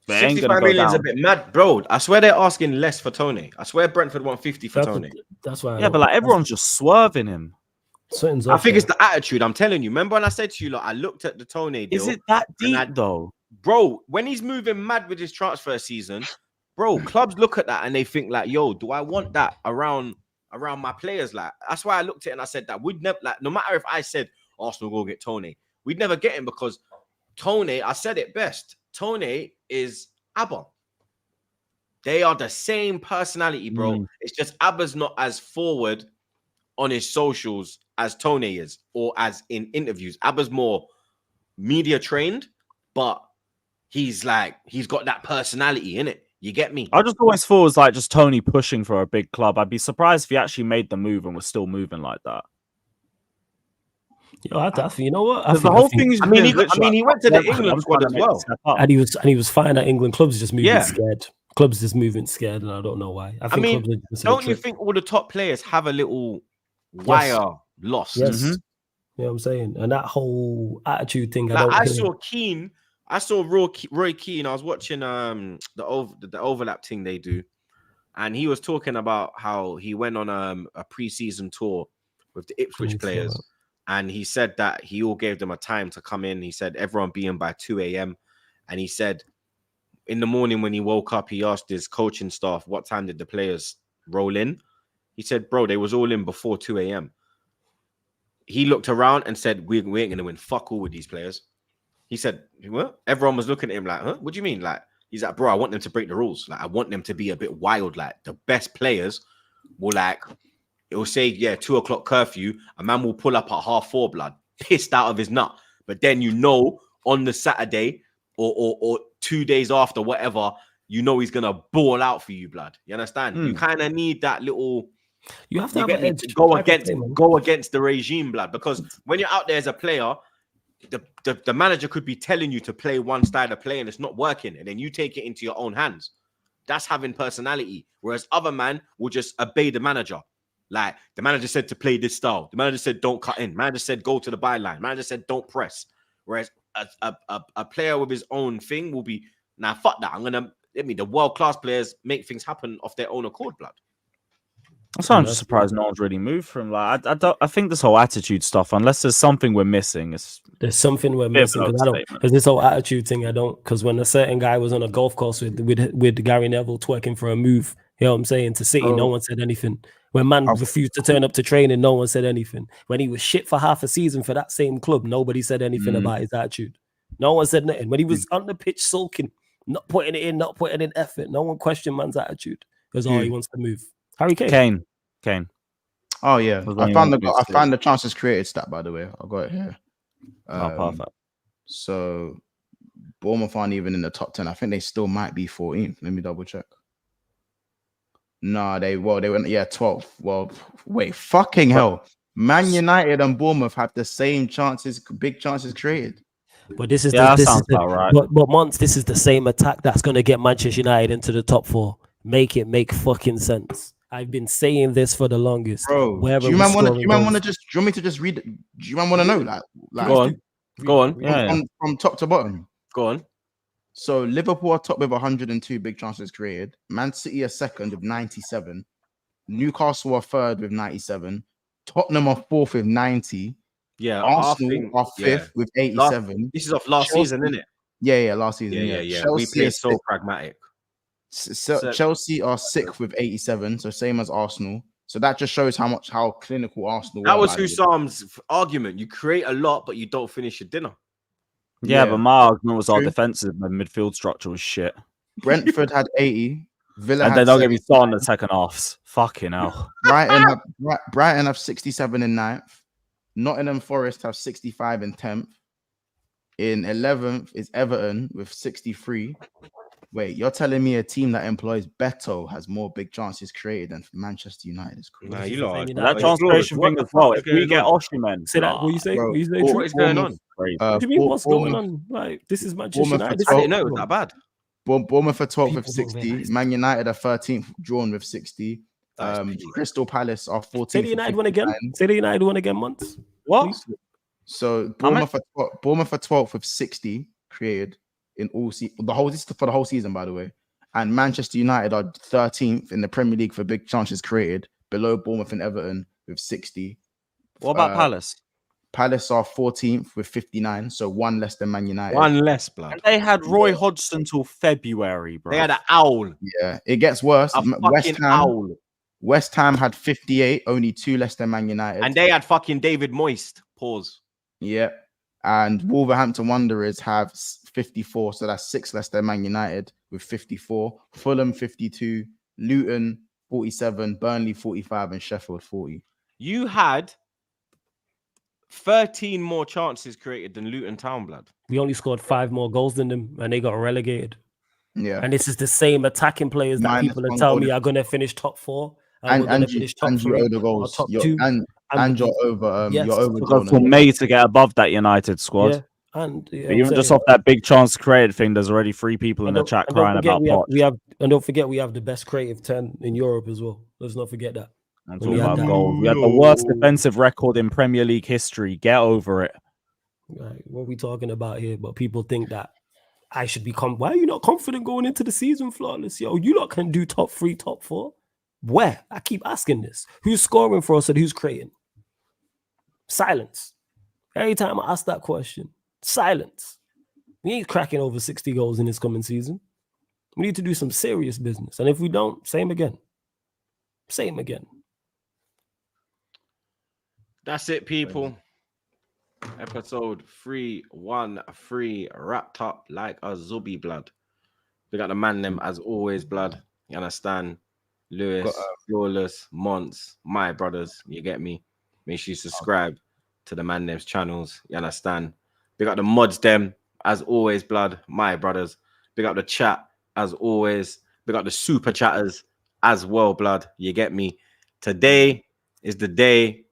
But it ain't gonna 65 go million is a down. bit mad, bro. I swear they're asking less for Tony. I swear Brentford want 50 for Tony. That's why. Yeah, but like everyone's just swerving him. Something's I off think there. it's the attitude. I'm telling you. Remember when I said to you, like, I looked at the Tony deal. Is it that deep I- though? Bro, when he's moving mad with his transfer season, bro, clubs look at that and they think like, yo, do I want that around my players? Like, that's why I looked at it and I said that we'd never, like, no matter if I said Arsenal go get Tony, we'd never get him because Tony, I said it best. Tony is Abba. They are the same personality, bro. It's just Abba's not as forward on his socials as Tony is, or as in interviews. Abba's more media trained, but he's got that personality in it. You get me? I just always thought it was like just Tony pushing for a big club. I'd be surprised if he actually made the move and was still moving like that. Yo, you know what? The whole thing is, I mean, he went to the England squad as well, and he was fine at England. Clubs just moving scared. Clubs just moving scared, and I don't know why. I mean, clubs are just don't you think all the top players have a little wire lost? Yes. You know what I'm saying? And that whole attitude thing. I saw Roy Keane. I was watching the overlap thing they do, and he was talking about how he went on a pre-season tour with the Ipswich players, and he said that he all gave them a time to come in. He said everyone be in by 2 a.m. and he said in the morning when he woke up, he asked his coaching staff what time did the players roll in. He said, bro, they was all in before 2 a.m. He looked around and said, we ain't gonna win fuck all with these players. He said, what? Everyone was looking at him like, huh? What do you mean? Like, he's like, bro, I want them to break the rules. Like, I want them to be a bit wild. Like, the best players will it will say, 2 o'clock curfew. A man will pull up at 4:30, blood, pissed out of his nut. But then on the Saturday or 2 days after, whatever, he's gonna ball out for you, blood. You understand? You kind of need that little. You have to have an edge to go against the regime, blood. Because when you're out there as a player, the manager could be telling you to play one style of play and it's not working, and then you take it into your own hands. That's having personality. Whereas other man will just obey the manager. Like, the manager said to play this style. The manager said don't cut in. The manager said go to the byline. The manager said don't press. Whereas a player with his own thing will be, fuck that. The world-class players make things happen off their own accord, blood. That's why I'm just surprised no one's really moved from. Like, I think this whole attitude stuff, unless there's something we're missing, there's something we're missing. Because this whole attitude thing, because when a certain guy was on a golf course with Gary Neville twerking for a move, you know what I'm saying, to City, no one said anything. When man refused to turn up to training, no one said anything. When he was shit for half a season for that same club, nobody said anything about his attitude. No one said nothing. When he was on the pitch sulking, not putting in effort, no one questioned man's attitude. Because he wants to move. Harry Kane. Kane. Oh yeah, I found the chances created stat, by the way. I got it here. Perfect. So Bournemouth aren't even in the top 10. I think they still might be 14th. Let me double check. No, they went 12th. Well, wait, fucking hell. Man United and Bournemouth have the same chances, big chances created. But this is sounds about right. But Mons, this is the same attack that's going to get Manchester United into the top 4. Make fucking sense. I've been saying this for the longest. Bro, do you want me to just read it? Do you want to know? Like Go on. From top to bottom. Go on. So Liverpool are top with 102 big chances created. Man City are second with 97. Newcastle are third with 97. Tottenham are fourth with 90. Yeah, Arsenal are fifth with 87. This is off last season, isn't it? Yeah, last season. Yeah. We play so pragmatic. Chelsea are sixth with 87, so same as Arsenal. So that just shows how clinical Arsenal. That was Husam's argument. You create a lot, but you don't finish your dinner. Yeah, but my argument was our defensive and midfield structure was shit. Brentford had 80. Villa and then they'll get me started in the second halves. Fucking hell. Brighton have 67 in 9th. Nottingham Forest have 65 in 10th. In 11th is Everton with 63. Wait, you're telling me a team that employs Beto has more big chances created than Manchester United is crazy. Nah, you know that translation thing as well. If we get Osimhen, say that. What you say? What is going on? What do you mean? What's going on? Like, this is Manchester United. I didn't know it was that bad. Bournemouth are 12th with People don't 60. realise. Man United are 13th, drawn with 60. That is peak. Crystal Palace are 14th. Say the United won again. 59. Say the United won again once. What? Please. So How many- Bournemouth are 12th with 60 created in all this is for the whole season, by the way. And Manchester United are 13th in the Premier League for big chances created, below Bournemouth and Everton with 60. What about Palace? Palace are 14th with 59, so one less than Man United. One less, blood. And they had Roy Hodgson till February, bro. They had an owl. Yeah, it gets worse. A fucking owl. West Ham had 58, only two less than Man United. And they had fucking David Moist. Pause. Yeah. And Wolverhampton Wanderers have 54, so that's six less than Man United with 54. Fulham 52, Luton 47, Burnley 45, and Sheffield 40. You had 13 more chances created than Luton Town, blood. We only scored 5 more goals than them, and they got relegated. Yeah. And this is the same attacking players that Minus people are one telling goal me are going to finish top 4. And we're gonna you finish top owe 3 the or goals. top You're- 2. And you're over. Yes. You're over. We've got for Jonah. May to get above that United squad. Yeah. And But even just off that big chance created thing, there's already 3 people in the chat crying about pot. And don't forget we have the best creative 10 in Europe as well. Let's not forget that. And when talking we had about that. goals. We had the worst defensive record in Premier League history. Get over it. Right, what are we talking about here? But people think that I should be why are you not confident going into the season, Flawless? Yo, you lot can do top 3, top 4. Where? I keep asking this. Who's scoring for us and who's creating? Silence. Every time I ask that question, silence. We ain't cracking over 60 goals in this coming season. We need to do some serious business. And if we don't, same again. Same again. That's it, people. Episode 313 wrapped up like a zubi, blood. We got the man them as always, blood. You understand? Lewis, Flawless, Monts, my brothers. You get me? Make sure you subscribe to the man them's channels. You understand? We got the mods them as always, blood. My brothers. Big up the chat as always. Big up the super chatters as well, blood. You get me? Today is the day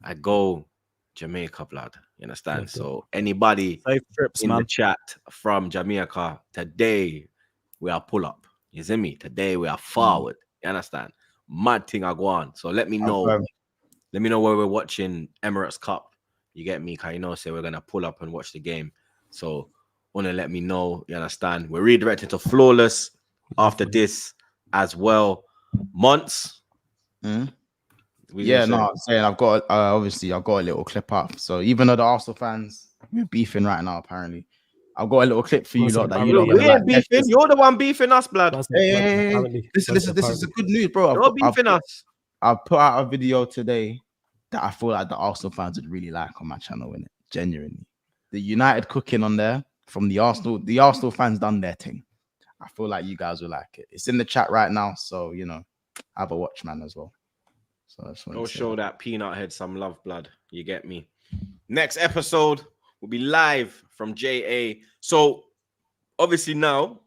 I go Jamaica, blood. You understand? Okay. So anybody Safe trips, in man. the chat from Jamaica, today we are pull up. You see me? Today we are forward. You understand? Mad thing I go on. So let me know. Let me know where we're watching Emirates Cup. You get me? Cause you know, say we're gonna pull up and watch the game. So wanna let me know. You understand? We're redirecting to Flawless after this as well. Months. Yeah, no, I'm saying I've got obviously I've got a little clip up. So even though the Arsenal fans we're beefing right now, apparently, I've got a little clip for you lot that you lot We gonna ain't like. beefing. You're the one beefing us, blood. Hey, listen, this is a good news, bro. You're beefing us. I've put out a video today that I feel like the Arsenal fans would really like on my channel, innit? Genuinely. The United cooking on there from the Arsenal fans done their thing. I feel like you guys will like it. It's in the chat right now, so you know, have a watch, man, as well. So I just wanted Go to say show that peanut head some love, blood. You get me? Next episode will be live from JA. So obviously now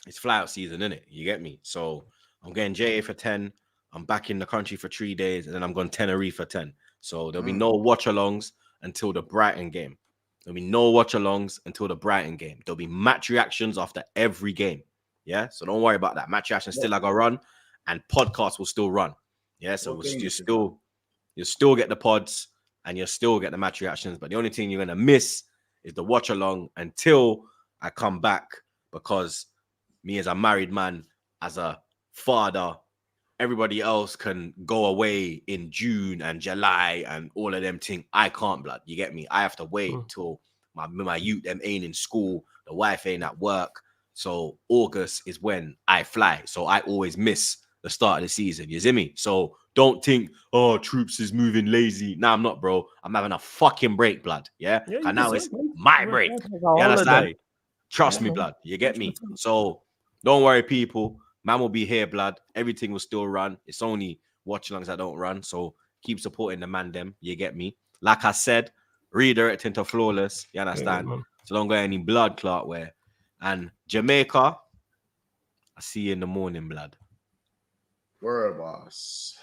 it's fly out season, isn't it? You get me? So I'm getting JA for 10. I'm back in the country for 3 days, and then I'm going Tenerife for 10. So there'll be no watch-alongs until the Brighton game. There'll be no watch-alongs until the Brighton game. There'll be match reactions after every game. Yeah, so don't worry about that. Match reactions still gonna run, and podcasts will still run. Yeah, so you still get the pods and you still get the match reactions. But the only thing you're gonna miss is the watch-along until I come back, because me as a married man, as a father, everybody else can go away in June and July and all of them things. I can't, blood. You get me? I have to wait till my youth them ain't in school, the wife ain't at work. So August is when I fly. So I always miss the start of the season. You see me? So don't think, oh, Troops is moving lazy. Nah, I'm not, bro. I'm having a fucking break, blood. Yeah. And now it's my break. You understand? Trust me, blood. You get me? So don't worry, people. Man will be here, blood. Everything will still run. It's only watch-alongs that don't run. So keep supporting the man them. You get me? Like I said, redirecting to Flawless. You understand? So don't go any blood clot wear. And Jamaica, I see you in the morning, blood. Word, boss.